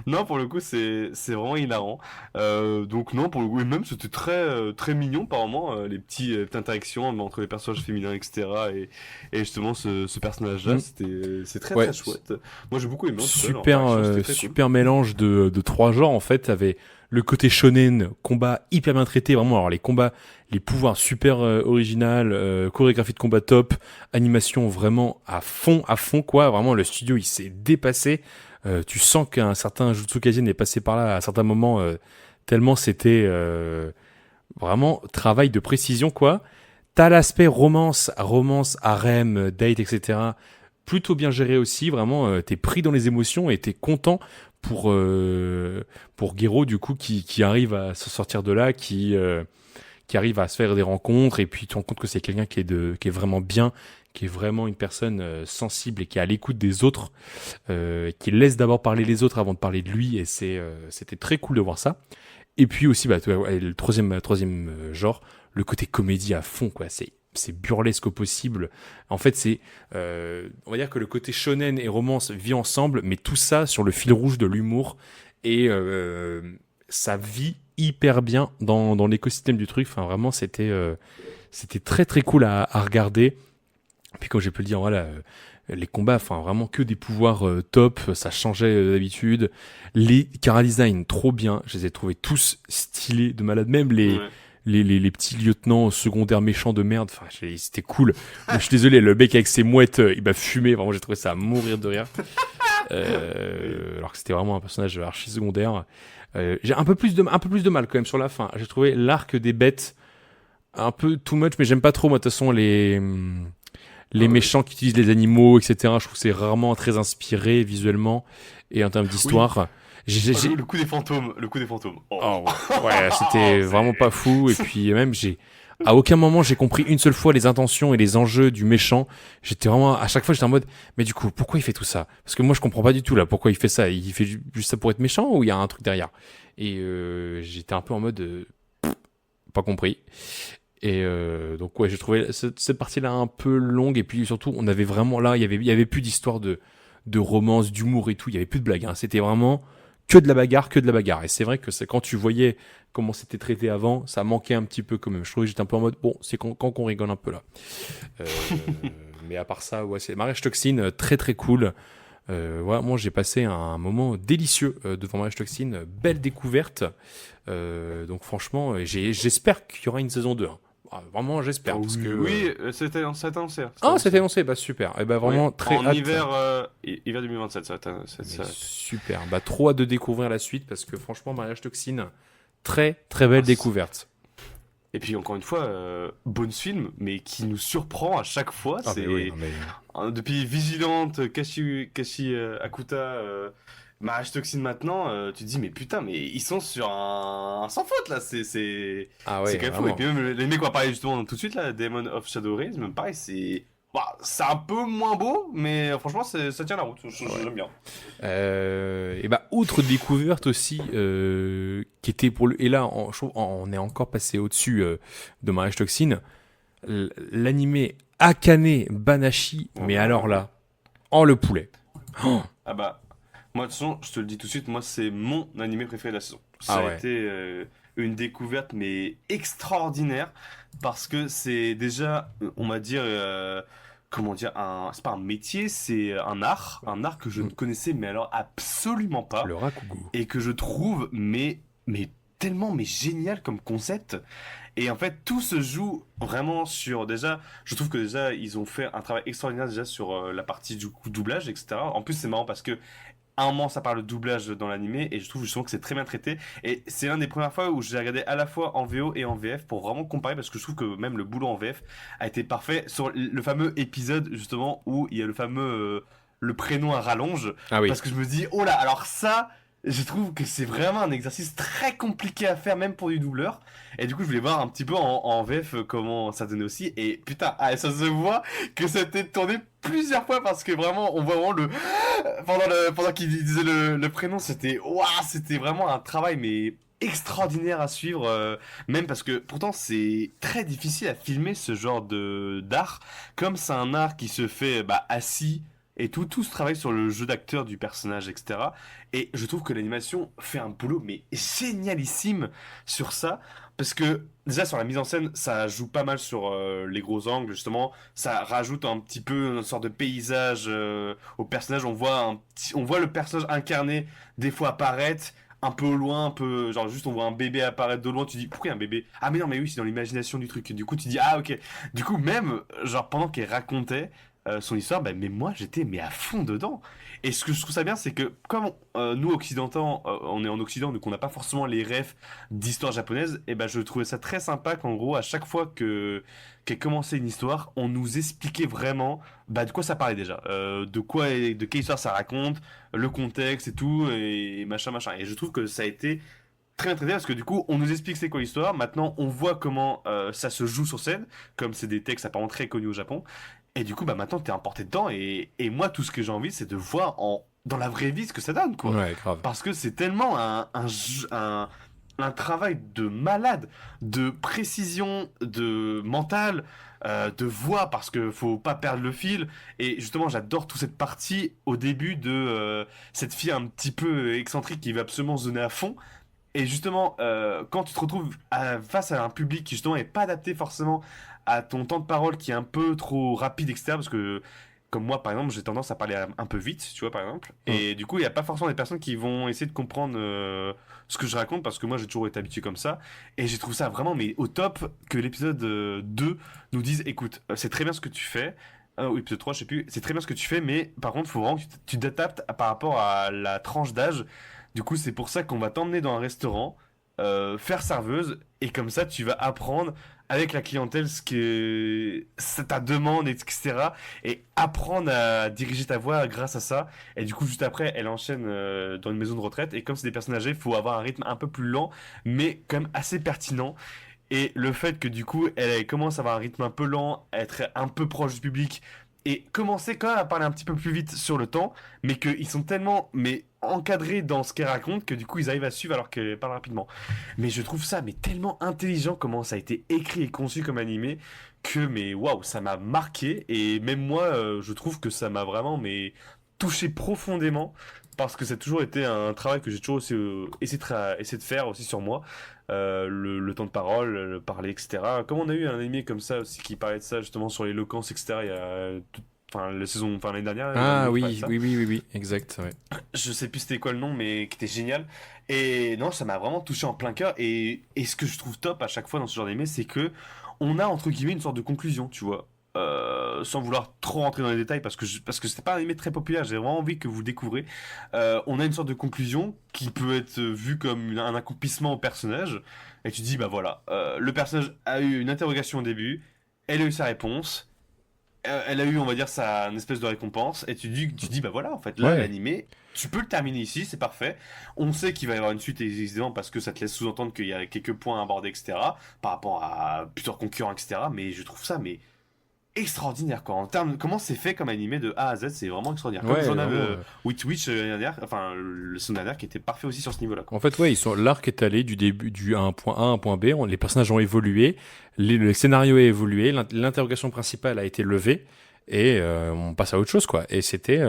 Non, pour le coup c'est vraiment hilarant. Donc non, pour le coup, et même c'était très mignon par moment, les petites interactions entre les personnages féminins, etc. Et justement ce personnage là, c'est très très chouette. Moi j'ai beaucoup aimé. Super mélange de 3 genres. En fait, t'avais le côté shonen, combat hyper bien traité, vraiment. Alors les pouvoirs super original, chorégraphie de combat top, animation vraiment à fond quoi. Vraiment, le studio il s'est dépassé. Tu sens qu'un certain Jutsu Kaisen est passé par là à certains moments, tellement c'était vraiment travail de précision, quoi. T'as l'aspect romance, harem, date, etc. Plutôt bien géré aussi, vraiment, t'es pris dans les émotions et t'es content pour Gero, du coup, qui arrive à se sortir de là, qui arrive à se faire des rencontres, et puis tu te rends compte que c'est quelqu'un qui est vraiment bien, qui est vraiment une personne sensible et qui est à l'écoute des autres, qui laisse d'abord parler les autres avant de parler de lui, et c'était très cool de voir ça. Et puis aussi, le troisième genre, le côté comédie à fond, quoi. C'est burlesque au possible. En fait, on va dire que le côté shonen et romance vit ensemble, mais tout ça sur le fil rouge de l'humour, et ça vit hyper bien dans l'écosystème du truc. Enfin, vraiment, c'était très très cool à regarder. Puis comme j'ai pu le dire, voilà, les combats, enfin vraiment que des pouvoirs top, ça changeait d'habitude. Les chara-design, trop bien. Je les ai trouvés tous stylés de malade, même les petits lieutenants secondaires méchants de merde. Enfin, c'était cool. Moi, je suis désolé, le mec avec ses mouettes, il m'a fumé. Vraiment, j'ai trouvé ça à mourir de rire. Alors que c'était vraiment un personnage archi secondaire. J'ai un peu plus de mal quand même sur la fin. J'ai trouvé l'arc des bêtes un peu too much, mais j'aime pas trop, moi, de toute façon, les méchants qui utilisent les animaux, etc. Je trouve que c'est rarement très inspiré visuellement et en termes d'histoire. Oui. Le coup des fantômes, le coup des fantômes. Oh. Oh, ouais, c'était vraiment pas fou. Et puis même, à aucun moment j'ai compris une seule fois les intentions et les enjeux du méchant. J'étais vraiment, à chaque fois, j'étais en mode, mais du coup, pourquoi il fait tout ça? Parce que moi, je comprends pas du tout là, pourquoi il fait ça. Il fait juste ça pour être méchant ou il y a un truc derrière? Et j'étais un peu en mode, pas compris. Et donc ouais, j'ai trouvé cette partie-là un peu longue. Et puis surtout, on avait vraiment là, il y avait plus d'histoire de romance, d'humour et tout. Il y avait plus de blagues. Hein. C'était vraiment que de la bagarre, que de la bagarre. Et c'est vrai que c'est quand tu voyais comment c'était traité avant, ça manquait un petit peu quand même. Je trouvais que j'étais un peu en mode bon, c'est quand qu'on rigole un peu là. Euh, mais à part ça, ouais, c'est Mariage Toxine, très très cool. Ouais, moi j'ai passé un moment délicieux devant Mariage Toxine, belle découverte. Donc franchement, j'espère qu'il y aura une saison 2. Hein. Ah, vraiment, j'espère. Parce que, Oui, c'était annoncé. Ah, c'était annoncé, bah super. Et bah vraiment Oui, très en hâte. hiver 2027, Mais super. Bah trop hâte de découvrir la suite parce que franchement, Mariage Toxine, très très belle découverte. Et puis encore une fois, bonus film, mais qui nous surprend à chaque fois. Ah, C'est mais oui, non, mais... depuis Vigilante, Kashi Akuta, Mariage Toxine maintenant, tu te dis mais putain, mais ils sont sur un sans faute là. Ah C'est ouais, quand même fou. Et vraiment. puis même les mecs qu'on va parler justement tout de suite là, Demon of Shadow Rays, même pareil, c'est bah, c'est un peu moins beau, mais franchement ça tient la route. J'aime bien. Et bah outre découverte aussi, qui était pour le... Et là, je trouve, on est encore passé au-dessus de Mariage Toxine. L'animé Akane Banashi, mais alors là, oh le poulet. Oh. Ah bah, moi de toute façon, je te le dis tout de suite, moi c'est mon animé préféré de la saison. Ça Ah a ouais. été une découverte mais extraordinaire parce que c'est déjà, on va dire, comment dire, c'est pas un métier, c'est un art que je ne connaissais mais alors absolument pas Le Rakugo. et que je trouve mais tellement mais génial comme concept. Et en fait, tout se joue vraiment sur déjà. Je trouve que déjà ils ont fait un travail extraordinaire déjà sur la partie du coup doublage, etc. En plus, c'est marrant parce que à un moment ça parle de doublage dans l'animé et je trouve justement que c'est très bien traité. Et c'est l'une des premières fois où j'ai regardé à la fois en VO et en VF pour vraiment comparer parce que je trouve que même le boulot en VF a été parfait sur le fameux épisode justement où il y a le fameux le prénom à rallonge Ah oui. parce que je me dis oh là alors ça. Je trouve que c'est vraiment un exercice très compliqué à faire, même pour du doubleur. Et du coup, je voulais voir un petit peu en VF comment ça donnait aussi. Et putain, ah, ça se voit que ça a été tourné plusieurs fois parce que vraiment, on voit vraiment pendant qu'il disait le prénom, c'était waouh, c'était vraiment un travail mais extraordinaire à suivre. Même parce que pourtant, c'est très difficile à filmer ce genre de d'art, comme c'est un art qui se fait bah, assis. Et tout ce travail sur le jeu d'acteur du personnage, etc. Et je trouve que l'animation fait un boulot mais génialissime sur ça parce que déjà sur la mise en scène ça joue pas mal sur les gros angles justement, ça rajoute un petit peu une sorte de paysage au personnage, on voit le personnage incarné des fois apparaître un peu au loin, un peu genre juste on voit un bébé apparaître de loin, tu dis pourquoi un bébé? Ah mais non mais oui, c'est dans l'imagination du truc. Du coup tu dis ah OK. Du coup même genre pendant qu'elle racontait son histoire, bah, mais moi j'étais mais à fond dedans. Et ce que je trouve ça bien, c'est que comme nous occidentaux, on est en Occident, donc on n'a pas forcément les refs d'histoire japonaise, et ben je trouvais ça très sympa qu'en gros à chaque fois que qu'elle commençait une histoire, on nous expliquait vraiment bah, de quoi ça parlait déjà, de quelle histoire ça raconte, le contexte et tout, et machin machin. Et je trouve que ça a été très bien traité parce que du coup on nous explique c'est quoi l'histoire, maintenant on voit comment ça se joue sur scène, comme c'est des textes apparemment très connus au Japon. Et du coup, bah maintenant, t'es importé dedans. Et moi, tout ce que j'ai envie, c'est de voir dans la vraie vie ce que ça donne, quoi. Ouais, grave. Parce que c'est tellement un travail de malade, de précision, de mental, de voix, parce que faut pas perdre le fil. Et justement, j'adore toute cette partie au début de cette fille un petit peu excentrique qui veut absolument se donner à fond. Et justement, quand tu te retrouves face à un public qui justement est pas adapté forcément à ton temps de parole qui est un peu trop rapide, etc. Parce que, comme moi par exemple, j'ai tendance à parler un peu vite, tu vois, par exemple. Et du coup, il n'y a pas forcément des personnes qui vont essayer de comprendre ce que je raconte parce que moi j'ai toujours été habitué comme ça. Et j'ai trouvé ça vraiment mais au top que l'épisode 2 nous dise écoute, c'est très bien ce que tu fais. Ou épisode 3, je sais plus, c'est très bien ce que tu fais, mais par contre, il faut vraiment que tu t'adaptes par rapport à la tranche d'âge. Du coup, c'est pour ça qu'on va t'emmener dans un restaurant, faire serveuse, et comme ça, tu vas apprendre avec la clientèle, ce que c'est ta demande, etc. Et apprendre à diriger ta voix grâce à ça. Et du coup, juste après, elle enchaîne dans une maison de retraite. Et comme c'est des personnes âgées, il faut avoir un rythme un peu plus lent, mais quand même assez pertinent. Et le fait que du coup, elle commence à avoir un rythme un peu lent, à être un peu proche du public, et commencer quand même à parler un petit peu plus vite sur le temps, mais qu'ils sont tellement encadrés dans ce qu'elle raconte que du coup ils arrivent à suivre alors qu'elle parle rapidement. Mais je trouve ça tellement intelligent comment ça a été écrit et conçu comme animé que waouh, ça m'a marqué, et même moi je trouve que ça m'a vraiment touché profondément, parce que ça a toujours été un travail que j'ai toujours aussi, essayé de faire aussi sur moi. Le temps de parole, le parler, etc. Comme on a eu un animé comme ça aussi qui parlait de ça justement sur l'éloquence, etc. Il y a enfin la saison, enfin l'année dernière, il y a eu un Ah animé qui parlait de oui, ça. oui, oui, oui, oui, exact, ouais. Je sais plus c'était quoi le nom, mais qui était génial. Et non, ça m'a vraiment touché en plein cœur. Et ce que je trouve top à chaque fois dans ce genre d'animé, c'est que on a entre guillemets une sorte de conclusion, tu vois. Sans vouloir trop rentrer dans les détails, parce que c'était pas un anime très populaire, j'ai vraiment envie que vous le découvrez. On a une sorte de conclusion qui peut être vue comme un accomplissement au personnage, et tu te dis bah voilà, le personnage a eu une interrogation au début, elle a eu sa réponse, elle a eu, on va dire, sa une espèce de récompense, et tu dis, bah voilà, en fait, là, Ouais, l'animé, tu peux le terminer ici, c'est parfait. On sait qu'il va y avoir une suite, évidemment, parce que ça te laisse sous-entendre qu'il y a quelques points à aborder, etc., par rapport à plusieurs concurrents, etc., mais je trouve ça, extraordinaire, quoi. En termes, comment c'est fait comme animé de A à Z, c'est vraiment extraordinaire. Comme ouais, Journal vraiment. Witch Witch l'année dernière, enfin, le saison dernière, qui était parfait aussi sur ce niveau-là, quoi. En fait, ouais, l'arc est allé du début du à un point A à un point B. Les personnages ont évolué, le scénario a évolué, l'interrogation principale a été levée et on passe à autre chose, quoi. Et c'était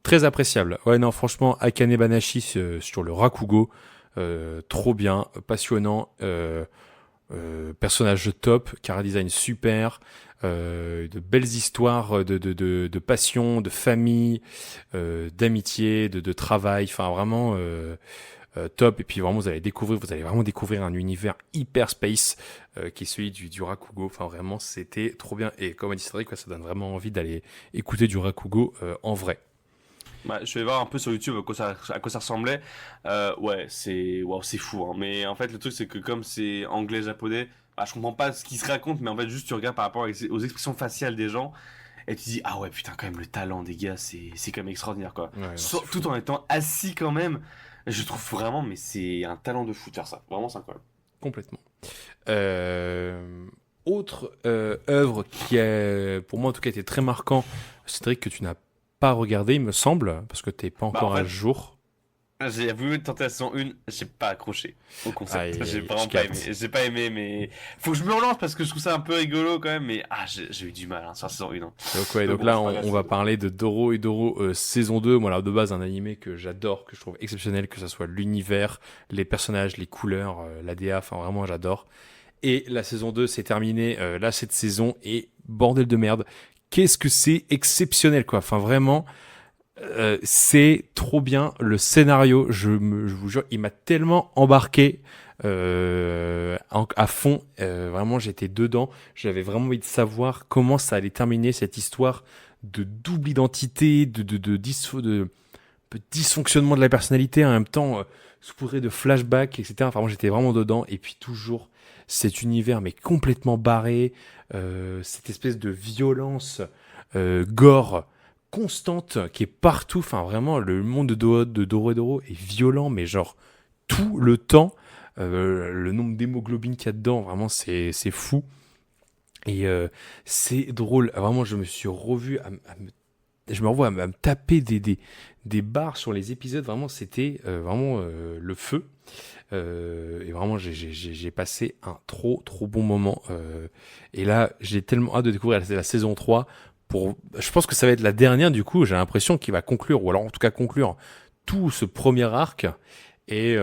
très appréciable. Ouais, non, franchement, Akane Banashi sur le Rakugo, trop bien, passionnant, personnage top, chara design super, de belles histoires de passion, de famille, d'amitié, de travail, enfin vraiment top. Et puis vraiment, vous allez vraiment découvrir un univers hyper space qui est celui du Rakugo. Enfin vraiment, c'était trop bien. Et comme a dit Cédric, quoi, ça donne vraiment envie d'aller écouter du Rakugo en vrai. Bah, je vais voir un peu sur YouTube à quoi ça ressemblait. Ouais, c'est waouh, c'est fou, hein. Mais en fait, le truc, c'est que comme c'est anglais-japonais, bah, je comprends pas ce qui se raconte, mais en fait, juste tu regardes par rapport aux expressions faciales des gens, et tu dis, ah ouais, putain, quand même, le talent des gars, c'est quand même extraordinaire, quoi. Ouais, non, c'est Tout fou. en étant assis quand même, je trouve vraiment, mais c'est un talent de fou de faire ça. Vraiment, c'est incroyable. Complètement. Euh, Autre œuvre qui a, pour moi en tout cas, été très marquant, Cédric, que tu n'as pas regardé, il me semble, parce que t'es pas Bah, en encore à fait, jour. j'ai voulu tenter la saison 1, j'ai pas accroché au concept. Aïe, J'ai aïe, je vraiment pas aimé. capte. J'ai pas aimé, mais faut que je me relance parce que je trouve ça un peu rigolo quand même. Mais j'ai eu du mal sur la saison 1, hein. Donc ouais, Donc donc bon, là c'est pas on grave. va parler de Doro et Doro saison 2. Moi là de base un animé que j'adore, que je trouve exceptionnel, que ça soit l'univers, les personnages, les couleurs, l'ADA, enfin vraiment j'adore. Et la saison 2 c'est terminé là cette saison et bordel de merde. Qu'est-ce que c'est exceptionnel quoi. Enfin vraiment c'est trop bien le scénario, je vous jure, il m'a tellement embarqué à fond, vraiment j'étais dedans, j'avais vraiment envie de savoir comment ça allait terminer cette histoire de double identité, de dysfonctionnement de la personnalité, en même temps saupoudré de flashbacks, etc. Enfin moi j'étais vraiment dedans, et puis toujours cet univers mais complètement barré, cette espèce de violence gore constante qui est partout. Enfin, vraiment, le monde de Doro et Doro est violent, mais genre tout le temps. Le nombre d'hémoglobine qu'il y a dedans, vraiment, c'est fou. Et c'est drôle. Vraiment, je me suis revu je me revois à me taper des barres sur les épisodes. Vraiment, c'était vraiment le feu. Et vraiment, j'ai passé un trop bon moment. Et là, j'ai tellement hâte de découvrir la saison 3. Je pense que ça va être la dernière, du coup, j'ai l'impression qu'il va conclure, ou alors en tout cas conclure tout ce premier arc. Et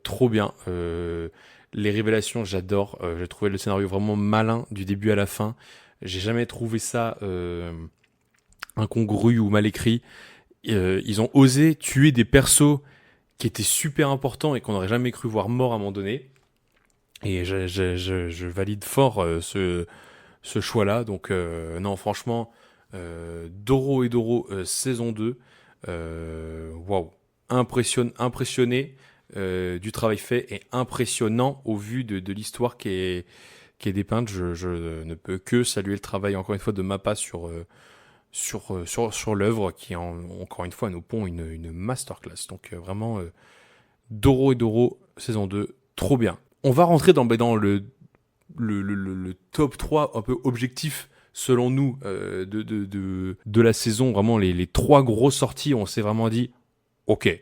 trop bien. Les révélations, j'adore. J'ai trouvé le scénario vraiment malin du début à la fin. J'ai jamais trouvé ça incongru ou mal écrit. Ils ont osé tuer des persos qui étaient super importants et qu'on n'aurait jamais cru voir morts à un moment donné. Et je valide fort ce choix-là. Donc, non, franchement, Doro et Doro saison 2, waouh, impressionné. du travail fait est impressionnant au vu de l'histoire qui est dépeinte. Je ne peux que saluer le travail encore une fois de Mappa sur l'œuvre qui encore une fois nous pond une masterclass. Donc vraiment Doro et Doro saison 2, trop bien. On va rentrer dans le top 3 un peu objectif selon nous de la saison. Vraiment les 3 grosses sorties, on s'est vraiment dit ok,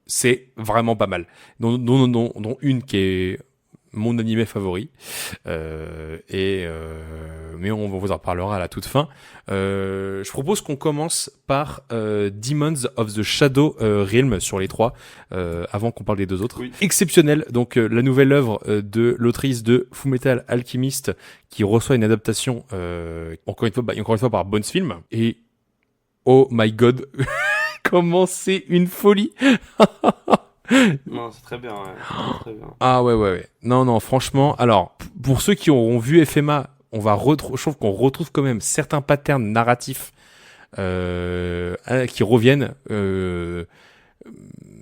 c'est vraiment pas mal, dont une qui est mon animé favori, mais on vous en reparlera à la toute fin. Je propose qu'on commence par Demons of the Shadow Realm sur les 3, avant qu'on parle des 2 autres. Oui. Exceptionnel, donc la nouvelle œuvre de l'autrice de Fullmetal Alchemist qui reçoit une adaptation encore une fois par Bones Film, et oh my god, comment c'est une folie. Non, c'est très bien, ouais. C'est très bien. Ah ouais. Non, franchement, alors, pour ceux qui auront vu FMA, je trouve qu'on retrouve quand même certains patterns narratifs qui reviennent,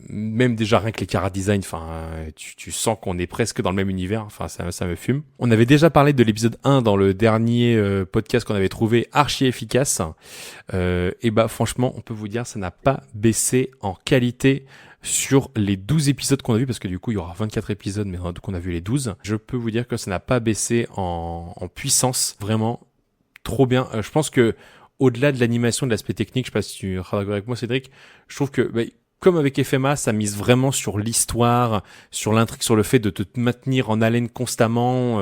même déjà rien que les chara-design, tu sens qu'on est presque dans le même univers, ça me fume. On avait déjà parlé de l'épisode 1 dans le dernier podcast qu'on avait trouvé archi efficace, et bah franchement, on peut vous dire, ça n'a pas baissé en qualité sur les 12 épisodes qu'on a vus, parce que du coup il y aura 24 épisodes, mais donc on a vu les 12. Je peux vous dire que ça n'a pas baissé en puissance, vraiment trop bien. Je pense que au-delà de l'animation, de l'aspect technique, je sais pas si tu seras d'accord avec moi Cédric, je trouve que comme avec FMA, ça mise vraiment sur l'histoire, sur l'intrigue, sur le fait de te maintenir en haleine constamment,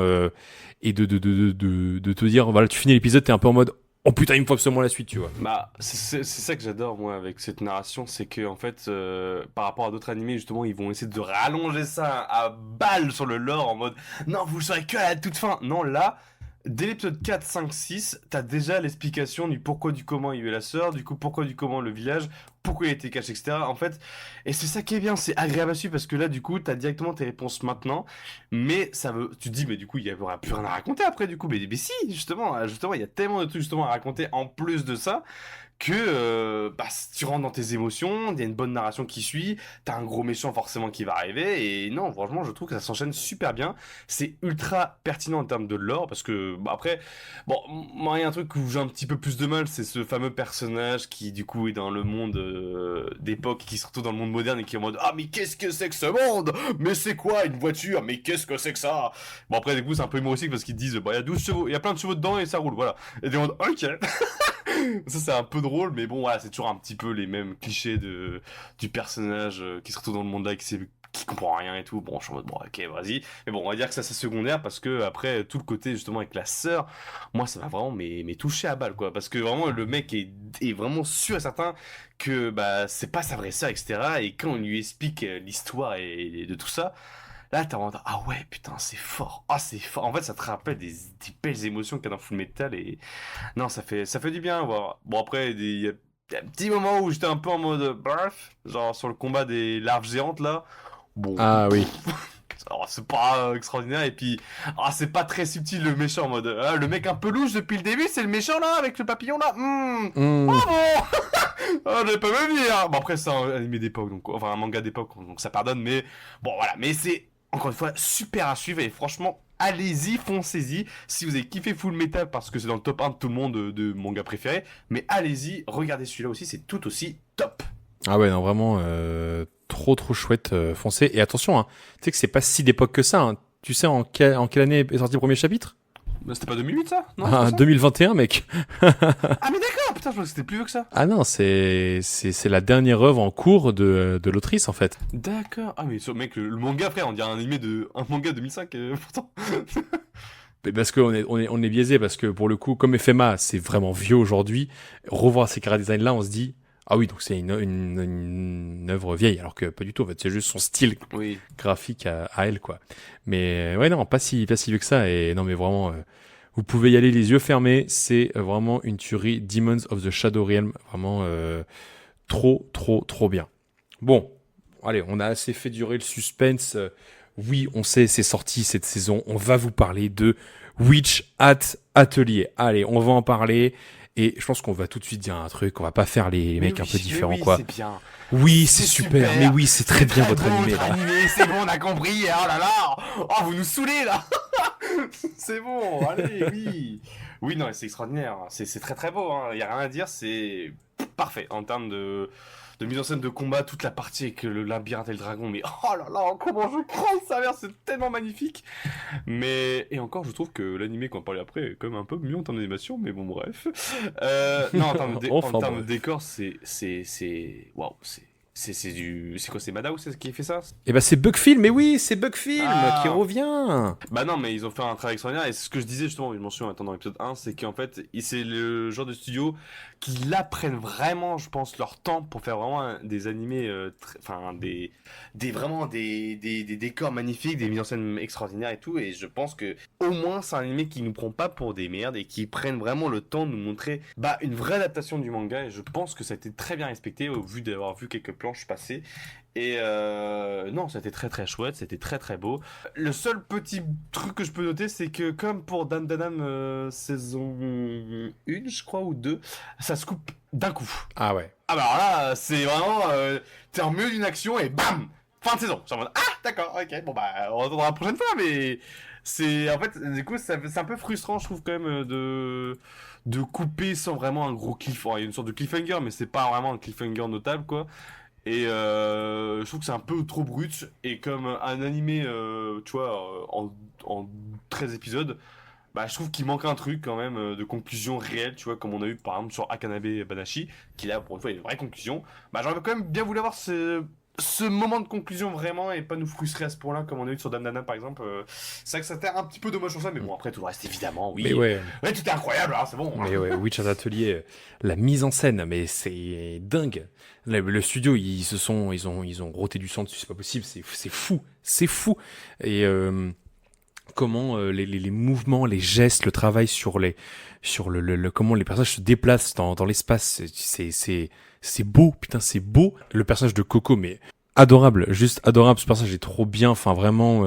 et de te dire, voilà, tu finis l'épisode, t'es un peu en mode oh putain, il me faut absolument la suite, tu vois. Bah, c'est ça que j'adore, moi, avec cette narration, c'est que, en fait, par rapport à d'autres animés, justement, ils vont essayer de rallonger ça à balle sur le lore, en mode, non, vous le saurez que à la toute fin. Non, là, dès l'épisode 4, 5, 6, t'as déjà l'explication du pourquoi, du comment il y a eu la sœur, du coup, pourquoi, du comment le village, pourquoi il a été caché, etc. En fait, et c'est ça qui est bien, c'est agréable à suivre, parce que là, du coup, t'as directement tes réponses maintenant, mais tu te dis, mais du coup, il y aura plus rien à raconter après, du coup, mais si, justement, il y a tellement de trucs, justement, à raconter en plus de ça, que tu rentres dans tes émotions, il y a une bonne narration qui suit, t'as un gros méchant forcément qui va arriver, et non, franchement, je trouve que ça s'enchaîne super bien, c'est ultra pertinent en termes de lore, parce que, après, bon, moi, il y a un truc où j'ai un petit peu plus de mal, c'est ce fameux personnage qui, du coup, est dans le monde d'époque, qui se retrouve dans le monde moderne, et qui est en mode, ah, mais qu'est-ce que c'est que ce monde? Mais c'est quoi une voiture? Mais qu'est-ce que c'est que ça? Bon, après, du coup, c'est un peu humoristique, parce qu'ils disent, il y a 12 chevaux, il y a plein de chevaux dedans, et ça roule, voilà. Et des mondes, ok. Ça c'est un peu drôle, mais bon voilà, c'est toujours un petit peu les mêmes clichés du personnage qui se retrouve dans le monde là, qui comprend rien et tout. Bon, je suis en mode bon, ok, vas-y. Mais bon, on va dire que ça c'est secondaire, parce que après tout le côté justement avec la sœur, moi ça va vraiment mais toucher à balle, quoi, parce que vraiment le mec est vraiment sûr et certain que c'est pas sa vraie sœur, etc. Et quand on lui explique l'histoire et de tout ça, là, t'as vraiment, ah ouais, putain, c'est fort. Ah, c'est fort. En fait, ça te rappelle des belles émotions qu'il y a dans Full Metal, et non, ça fait du bien à voir. Bon, après, il y a un petit moment où j'étais un peu en mode bref, genre sur le combat des larves géantes là. Bon. Ah oui. Alors, c'est pas extraordinaire, et puis c'est pas très subtil le méchant, en mode le mec un peu louche depuis le début, c'est le méchant là avec le papillon là. Oh bon. J'avais pas même venir. Bon, après c'est un animé d'époque, donc enfin un manga d'époque, donc ça pardonne, mais bon voilà, mais c'est encore une fois super à suivre, et franchement allez-y, foncez-y si vous avez kiffé Full Metal, parce que c'est dans le top 1 de tout le monde de manga préféré, mais allez-y, regardez celui-là aussi, c'est tout aussi top. Ah ouais, non, vraiment trop chouette, foncez. Et attention, hein, tu sais que c'est pas si d'époque que ça, hein. Tu sais en quelle année est sorti le premier chapitre? C'était pas 2008 ça? Non, 2021, mec. Ah mais d'accord, putain, je pensais que c'était plus vieux que ça. Ah non, c'est la dernière œuvre en cours de l'autrice, en fait. D'accord. Ah mais mec, le manga, frère, on dirait un manga 2005 pourtant. Mais parce qu'on est biaisé, parce que pour le coup, comme FMA, c'est vraiment vieux aujourd'hui, revoir ces chara-design là, on se dit ah oui, donc c'est une œuvre vieille, alors que pas du tout, en fait, c'est juste son style graphique à elle, quoi. Mais ouais, non, pas si vieux que ça, et non, mais vraiment, vous pouvez y aller les yeux fermés, c'est vraiment une tuerie. Demons of the Shadow Realm, vraiment trop bien. Bon, allez, on a assez fait durer le suspense. Oui, on sait, c'est sorti cette saison, on va vous parler de Witch at Atelier. Allez, on va en parler. Et je pense qu'on va tout de suite dire un truc, on va pas faire les mecs un peu différents, oui, quoi. C'est bien. Oui, c'est super, mais oui, c'est très bien votre bon, animé, votre là. animé, c'est bon, on a compris. Oh là là, oh vous nous saoulez là. C'est bon, allez, oui. Oui, non, c'est extraordinaire. C'est très très beau. Il y a rien à dire. C'est parfait en termes de mise en scène de combat, toute la partie avec le labyrinthe et le dragon. Mais oh là là, comment je crois sa mère, c'est tellement magnifique. Mais et encore, je trouve que l'animé qu'on parlait après est quand même un peu mieux en termes d'animation. Mais bon, bref. Non, en termes Enfin, en termes de bref. décor, waouh, c'est quoi, c'est Madao qui fait ça? Eh ben, c'est Bugfilm, mais oui, c'est Bugfilm qui Ah. revient. Bah non, mais ils ont fait un travail extraordinaire. Et c'est ce que je disais justement, je m'en souviens maintenant dans l'épisode 1, c'est qu'en fait, c'est le genre de studio qui là prennent vraiment, je pense, leur temps pour faire vraiment des animés, enfin vraiment des décors magnifiques, des mises en scène extraordinaires et tout. Et je pense que au moins c'est un animé qui nous prend pas pour des merdes et qui prennent vraiment le temps de nous montrer une vraie adaptation du manga. Et je pense que ça a été très bien respecté au vu d'avoir vu quelques planches passer. Et non, c'était très très chouette, c'était très très beau. Le seul petit truc que je peux noter, c'est que comme pour Dan Danam saison 1, je crois, ou 2, ça se coupe d'un coup. Ah ouais. Ah bah alors là, c'est vraiment, t'es en milieu d'une action et bam, fin de saison. C'est en mode, ah d'accord, ok, bon bah on reviendra la prochaine fois, mais c'est en fait, du coup, c'est un peu frustrant, je trouve quand même de couper sans vraiment un gros cliff. Enfin, il y a une sorte de cliffhanger, mais c'est pas vraiment un cliffhanger notable, quoi. Et je trouve que c'est un peu trop brut. Et comme un animé, tu vois, en 13 épisodes, bah, je trouve qu'il manque un truc quand même de conclusion réelle, tu vois, comme on a eu par exemple sur Akanabe Banashi, qui là, pour une fois, il y a une vraie conclusion. Bah, j'aurais quand même bien voulu avoir ce moment de conclusion vraiment et pas nous frustrer à ce point-là, comme on a eu sur Damnana par exemple. C'est vrai que ça était un petit peu dommage sur ça, mais bon, après tout le reste, évidemment, Mais oui. ouais. Ouais, tout est incroyable, hein, c'est bon. Mais ouais, Witch at Atelier, la mise en scène, mais c'est dingue. Le studio, ils ont roté du sang dessus, c'est pas possible, c'est fou. Et comment les mouvements, les gestes, le travail sur comment les personnages se déplacent dans l'espace, c'est beau, putain, c'est beau. Le personnage de Coco, mais adorable, juste adorable. Ce personnage est trop bien, enfin vraiment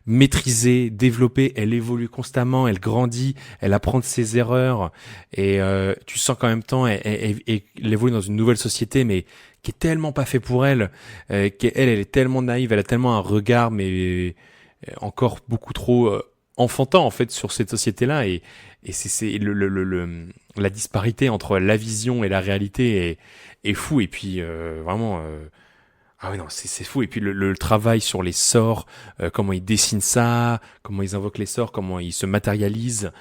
maîtrisé, développé. Elle évolue constamment, elle grandit, elle apprend de ses erreurs et tu sens qu'en même temps, elle évolue dans une nouvelle société, mais qui est tellement pas fait pour elle. Elle est tellement naïve, elle a tellement un regard, mais encore beaucoup trop enfantin en fait sur cette société-là et c'est la disparité entre la vision et la réalité est fou et puis vraiment ah oui non c'est fou et puis le travail sur les sorts, comment ils dessinent ça, comment ils invoquent les sorts, comment ils se matérialisent,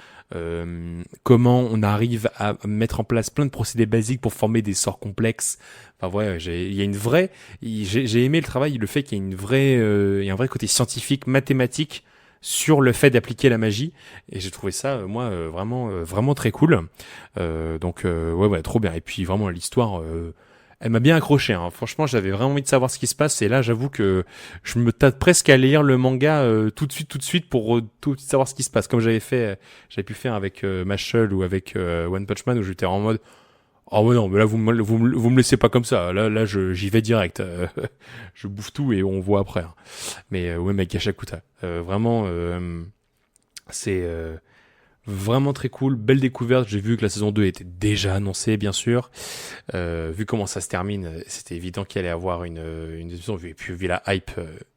comment on arrive à mettre en place plein de procédés basiques pour former des sorts complexes. Enfin ouais, il y a une vraie, j'ai aimé le travail, le fait qu'il y ait il y a un vrai côté scientifique, mathématique sur le fait d'appliquer la magie et j'ai trouvé ça moi vraiment très cool. Donc ouais trop bien et puis vraiment l'histoire elle m'a bien accroché, hein. Franchement, j'avais vraiment envie de savoir ce qui se passe. Et là, j'avoue que je me tâte presque à lire le manga tout de suite pour tout de suite savoir ce qui se passe. Comme j'avais pu faire avec Mashle ou avec One Punch Man où j'étais en mode oh ouais non, mais là vous me laissez pas comme ça. Là j'y vais direct. Je bouffe tout et on voit après. Hein. Mais ouais, mec, Gashakuta, vraiment, c'est vraiment très cool, belle découverte. J'ai vu que la saison 2 était déjà annoncée, bien sûr. Vu comment ça se termine, c'était évident qu'il allait avoir une saison, et puis vu la hype,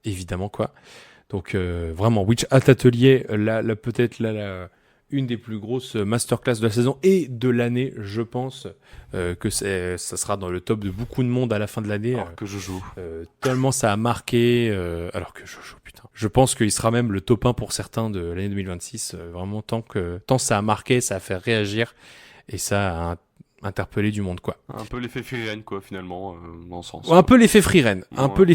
évidemment, quoi. Donc, vraiment, Witch at Atelier, peut-être une des plus grosses masterclass de la saison et de l'année, je pense que ça sera dans le top de beaucoup de monde à la fin de l'année. Alors que je joue. Tellement ça a marqué, alors que je joue, putain. Je pense qu'il sera même le top 1 pour certains de l'année 2026, vraiment tant ça a marqué, ça a fait réagir et ça a interpellé du monde, quoi. Un peu l'effet Frieren, quoi, finalement, dans ce sens. Un peu l'effet Frieren, Ouais.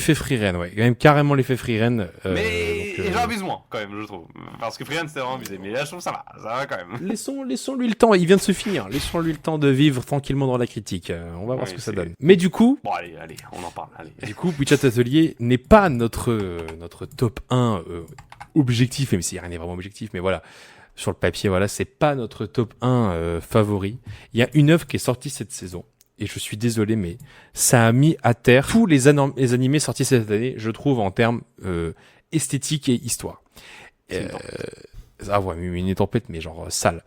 Ouais, même carrément l'effet Frieren. Mais j'en abuse moins, quand même, je trouve. Parce que Frieren, c'était vraiment abusé. Mais là, je trouve que ça va quand même. Laissons-lui le temps, il vient de se finir. Laissons-lui le temps de vivre tranquillement dans la critique. On va voir ce que ça c'est- donne. Mais du coup, Bon, allez, on en parle, allez. du coup, Witch at Atelier n'est pas notre top 1 objectif, même s'il n'y a rien n'est vraiment objectif, mais voilà. Sur le papier, voilà, c'est pas notre top 1 favori. Il y a une œuvre qui est sortie cette saison. Et je suis désolé, mais ça a mis à terre tous les animés sortis cette année, je trouve, en termes esthétique et histoire. C'est une tempête. Ah ouais, mais une tempête, mais genre sale.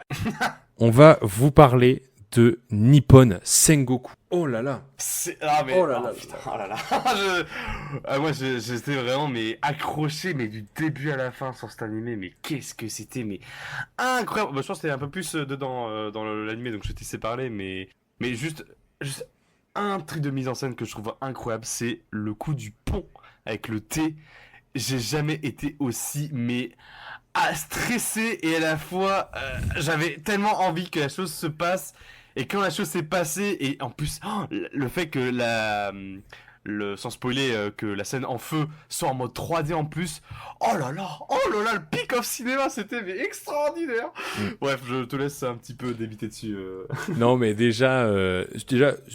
On va vous parler de Nippon Sengoku. Oh là là. Oh là là. Putain, oh là là. Moi, j'étais vraiment accroché, mais du début à la fin sur cet animé. Mais qu'est-ce que c'était, mais incroyable. Je pense que c'était un peu plus dedans dans l'animé, donc je t'ai laissé parler, mais juste un truc de mise en scène que je trouve incroyable, c'est le coup du pont avec le thé. J'ai jamais été aussi stressé, et à la fois j'avais tellement envie que la chose se passe, et quand la chose s'est passée, et en plus le fait que sans spoiler, que la scène en feu soit en mode 3D en plus, oh là là, le pic of cinéma, c'était extraordinaire. Bref, je te laisse un petit peu débiter dessus. Non, mais déjà,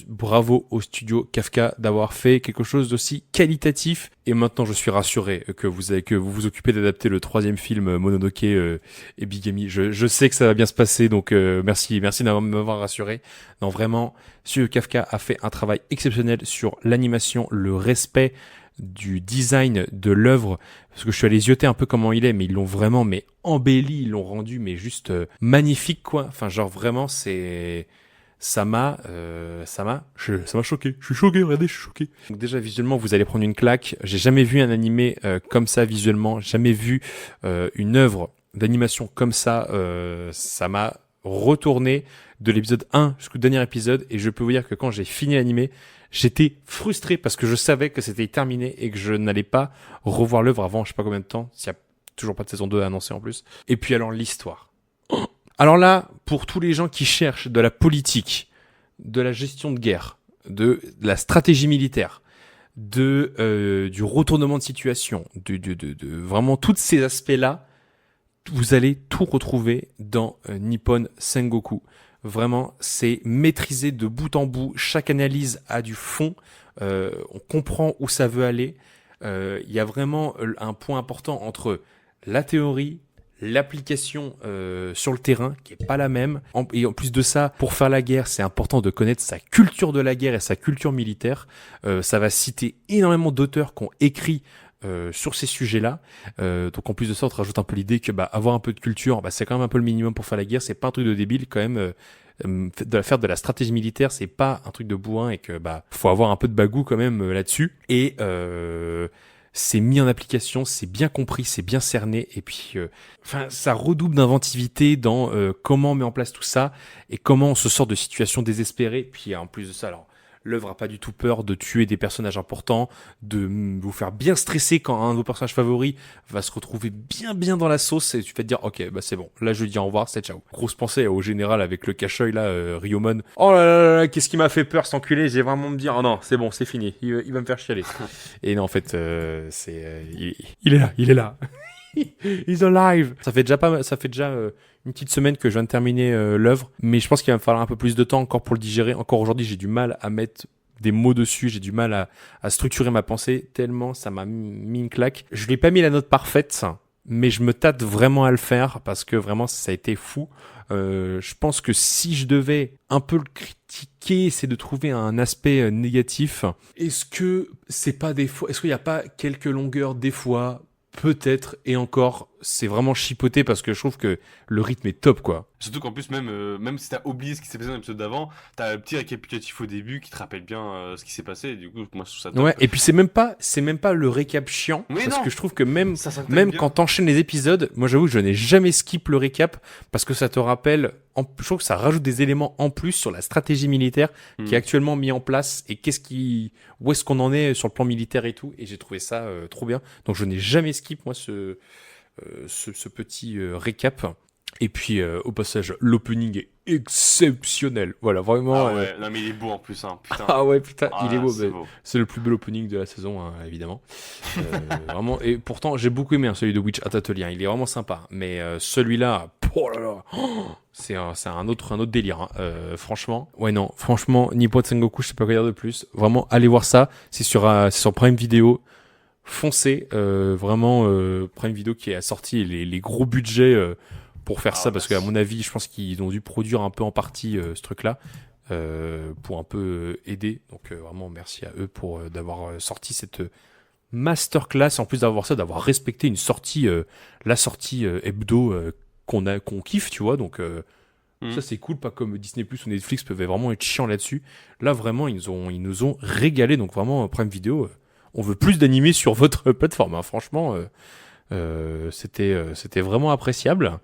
bravo au studio Kafka d'avoir fait quelque chose d'aussi qualitatif. Et maintenant, je suis rassuré que vous vous occupez d'adapter le 3e film Mononoke et Bigami. Je sais que ça va bien se passer, donc merci de m'avoir rassuré. Non, vraiment, studio Kafka a fait un travail exceptionnel sur l'animation, le respect du design de l'œuvre, parce que je suis allé zioter un peu comment il est, mais ils l'ont vraiment embelli, ils l'ont rendu juste magnifique, quoi. Enfin, genre vraiment, ça m'a choqué. Je suis choqué, regardez, je suis choqué. Donc déjà, visuellement, vous allez prendre une claque. J'ai jamais vu un animé comme ça visuellement, jamais vu une œuvre d'animation comme ça. Ça m'a retourné de l'épisode 1 jusqu'au dernier épisode, et je peux vous dire que quand j'ai fini l'animé, j'étais frustré parce que je savais que c'était terminé et que je n'allais pas revoir l'œuvre avant je sais pas combien de temps, s'il y a toujours pas de saison 2 à annoncer en plus. Et puis alors l'histoire. Alors là, pour tous les gens qui cherchent de la politique, de la gestion de guerre, de la stratégie militaire, du retournement de situation, de vraiment tous ces aspects-là, vous allez tout retrouver dans Nippon Sengoku. Vraiment, c'est maîtrisé de bout en bout. Chaque analyse a du fond. On comprend où ça veut aller. Il y a vraiment un point important entre la théorie, l'application sur le terrain, qui est pas la même. Et en plus de ça, pour faire la guerre, c'est important de connaître sa culture de la guerre et sa culture militaire. Ça va citer énormément d'auteurs qui ont écrit sur ces sujets-là. Donc en plus de ça, on te rajoute un peu l'idée que avoir un peu de culture, c'est quand même un peu le minimum pour faire la guerre. C'est pas un truc de débile quand même. Faire de la stratégie militaire, c'est pas un truc de bourrin, et que faut avoir un peu de bagou quand même là-dessus. Et c'est mis en application, c'est bien compris, c'est bien cerné, et puis ça redouble d'inventivité dans comment on met en place tout ça et comment on se sort de situations désespérées. Puis en plus de ça, alors l'œuvre a pas du tout peur de tuer des personnages importants, de vous faire bien stresser quand un de vos personnages favoris va se retrouver bien dans la sauce, et tu vas te dire ok, c'est bon, là je dis au revoir, c'est ciao. Grosse pensée au général avec le cache-œil là, Ryomon. Oh là, qu'est-ce qui m'a fait peur cet enculé, j'ai vraiment me dire oh non, c'est bon, c'est fini, il va me faire chialer. Et non, en fait il est là. He's alive. Ça fait déjà une petite semaine que je viens de terminer l'œuvre, mais je pense qu'il va me falloir un peu plus de temps encore pour le digérer. Encore aujourd'hui, j'ai du mal à mettre des mots dessus, j'ai du mal à structurer ma pensée, tellement ça m'a mis une claque. Je lui ai pas mis la note parfaite, mais je me tâte vraiment à le faire parce que vraiment ça a été fou. Je pense que si je devais un peu le critiquer, c'est de trouver un aspect négatif. Est-ce que c'est pas des fois, est-ce qu'il n'y a pas quelques longueurs des fois? Peut-être, et encore, c'est vraiment chipoté parce que je trouve que le rythme est top, quoi. Surtout qu'en plus, même si t'as oublié ce qui s'est passé dans l'épisode d'avant, t'as un petit récapitulatif au début qui te rappelle bien ce qui s'est passé, et du coup, moi je trouve ça top. Ouais, et puis c'est même pas le récap chiant, mais parce non, que je trouve que même bien. Quand t'enchaînes les épisodes, moi j'avoue que je n'ai jamais skip le récap, parce que ça te rappelle, je trouve que ça rajoute des éléments en plus sur la stratégie militaire qui est actuellement mis en place, et où est-ce qu'on en est sur le plan militaire et tout, et j'ai trouvé ça trop bien. Donc je n'ai jamais skip, moi, ce petit récap. Et puis au passage, l'opening est exceptionnel. Voilà, vraiment. Ah ouais, non mais il est beau en plus, hein. Putain. Ah ouais, putain, il est beau. Beau. C'est le plus bel opening de la saison, hein, évidemment. Vraiment. Et pourtant, j'ai beaucoup aimé celui de Witch at Atelier. Il est vraiment sympa. Mais celui-là, oh là là, c'est un autre délire. Hein. Franchement, ouais non. Franchement, Nippon Sengoku, je sais pas quoi dire de plus. Vraiment, allez voir ça. C'est sur Prime Video. Foncez, vraiment Prime Video qui a sorti les gros budgets pour faire ça, parce qu'à mon avis, je pense qu'ils ont dû produire un peu en partie ce truc-là pour un peu aider. Donc vraiment merci à eux pour d'avoir sorti cette masterclass, en plus d'avoir respecté une sortie, la sortie hebdo qu'on kiffe, tu vois. Donc Ça, c'est cool, pas comme Disney Plus ou Netflix peuvent vraiment être chiants là-dessus. Là, vraiment, ils nous ont régalé. Donc, vraiment, Prime Video, on veut plus d'animés sur votre plateforme. Hein. Franchement, c'était vraiment appréciable.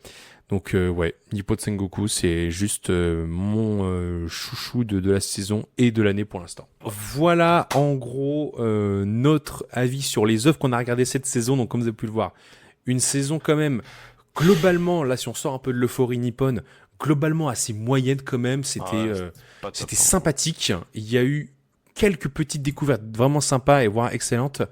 Donc, ouais, Nippo Sengoku, c'est juste mon chouchou de la saison et de l'année pour l'instant. Voilà, en gros, notre avis sur les œuvres qu'on a regardées cette saison. Donc, comme vous avez pu le voir, une saison quand même, globalement, là, si on sort un peu de l'euphorie nippone, globalement assez moyenne quand même. C'était sympathique. Il y a eu quelques petites découvertes vraiment sympas et voire excellentes,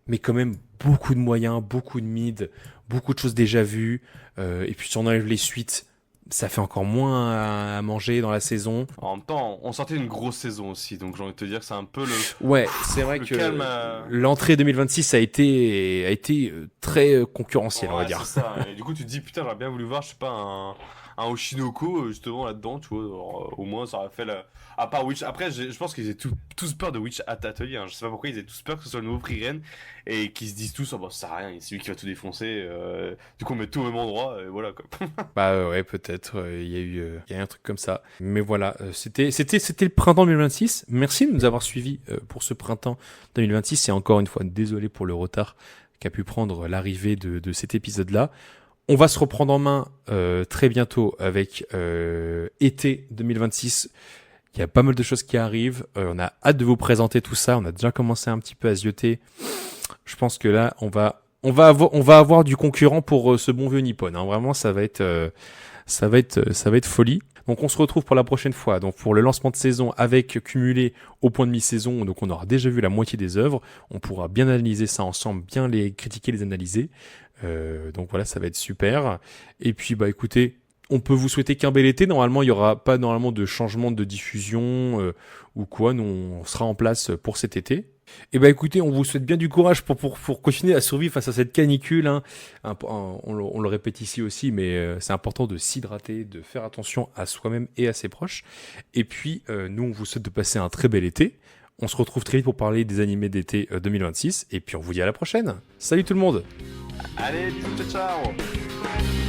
mais quand même beaucoup de moyens, beaucoup de mid, beaucoup de choses déjà vues. Et puis si on enlève les suites, ça fait encore moins à manger dans la saison. En même temps, on sortait une grosse saison aussi, donc j'ai envie de te dire que c'est un peu le... Ouais, c'est vrai que calme, l'entrée 2026 a été très concurrentielle, on va dire. C'est ça. Et du coup, tu te dis, putain, j'aurais bien voulu voir, je sais pas, un Oshinoko, justement, là-dedans, tu vois. Alors, au moins, ça aurait fait la... À part Witch... Après, je pense qu'ils étaient tous peur de Witch at Atelier. Hein. Je sais pas pourquoi ils étaient tous peur que ce soit le nouveau prix Rennes et qu'ils se disent tous, oh bah, ça sert à rien, c'est lui qui va tout défoncer. Du coup, on met tout au même endroit, et voilà, quoi. Bah ouais, peut-être. Il y a eu un truc comme ça. Mais voilà, c'était le printemps 2026. Merci de nous avoir suivis pour ce printemps 2026. Et encore une fois, désolé pour le retard qu'a pu prendre l'arrivée de cet épisode-là. On va se reprendre en main très bientôt avec été 2026. Il y a pas mal de choses qui arrivent. On a hâte de vous présenter tout ça. On a déjà commencé un petit peu à zioter. Je pense que là, on va avoir du concurrent pour ce bon vieux Nippon. Hein. Vraiment, ça va être folie. Donc, on se retrouve pour la prochaine fois. Donc, pour le lancement de saison avec cumulé au point de mi-saison. Donc, on aura déjà vu la moitié des œuvres. On pourra bien analyser ça ensemble, bien les critiquer, les analyser. Donc voilà, ça va être super. Et puis, bah écoutez, on peut vous souhaiter qu'un bel été. Normalement, il n'y aura pas de changement de diffusion ou quoi. Nous, on sera en place pour cet été. Et bah écoutez, on vous souhaite bien du courage pour continuer à survivre face à cette canicule. Hein. On le répète ici aussi, mais c'est important de s'hydrater, de faire attention à soi-même et à ses proches. Et puis, nous, on vous souhaite de passer un très bel été. On se retrouve très vite pour parler des animés d'été 2026. Et puis, on vous dit à la prochaine. Salut tout le monde! Allez, ciao, ciao!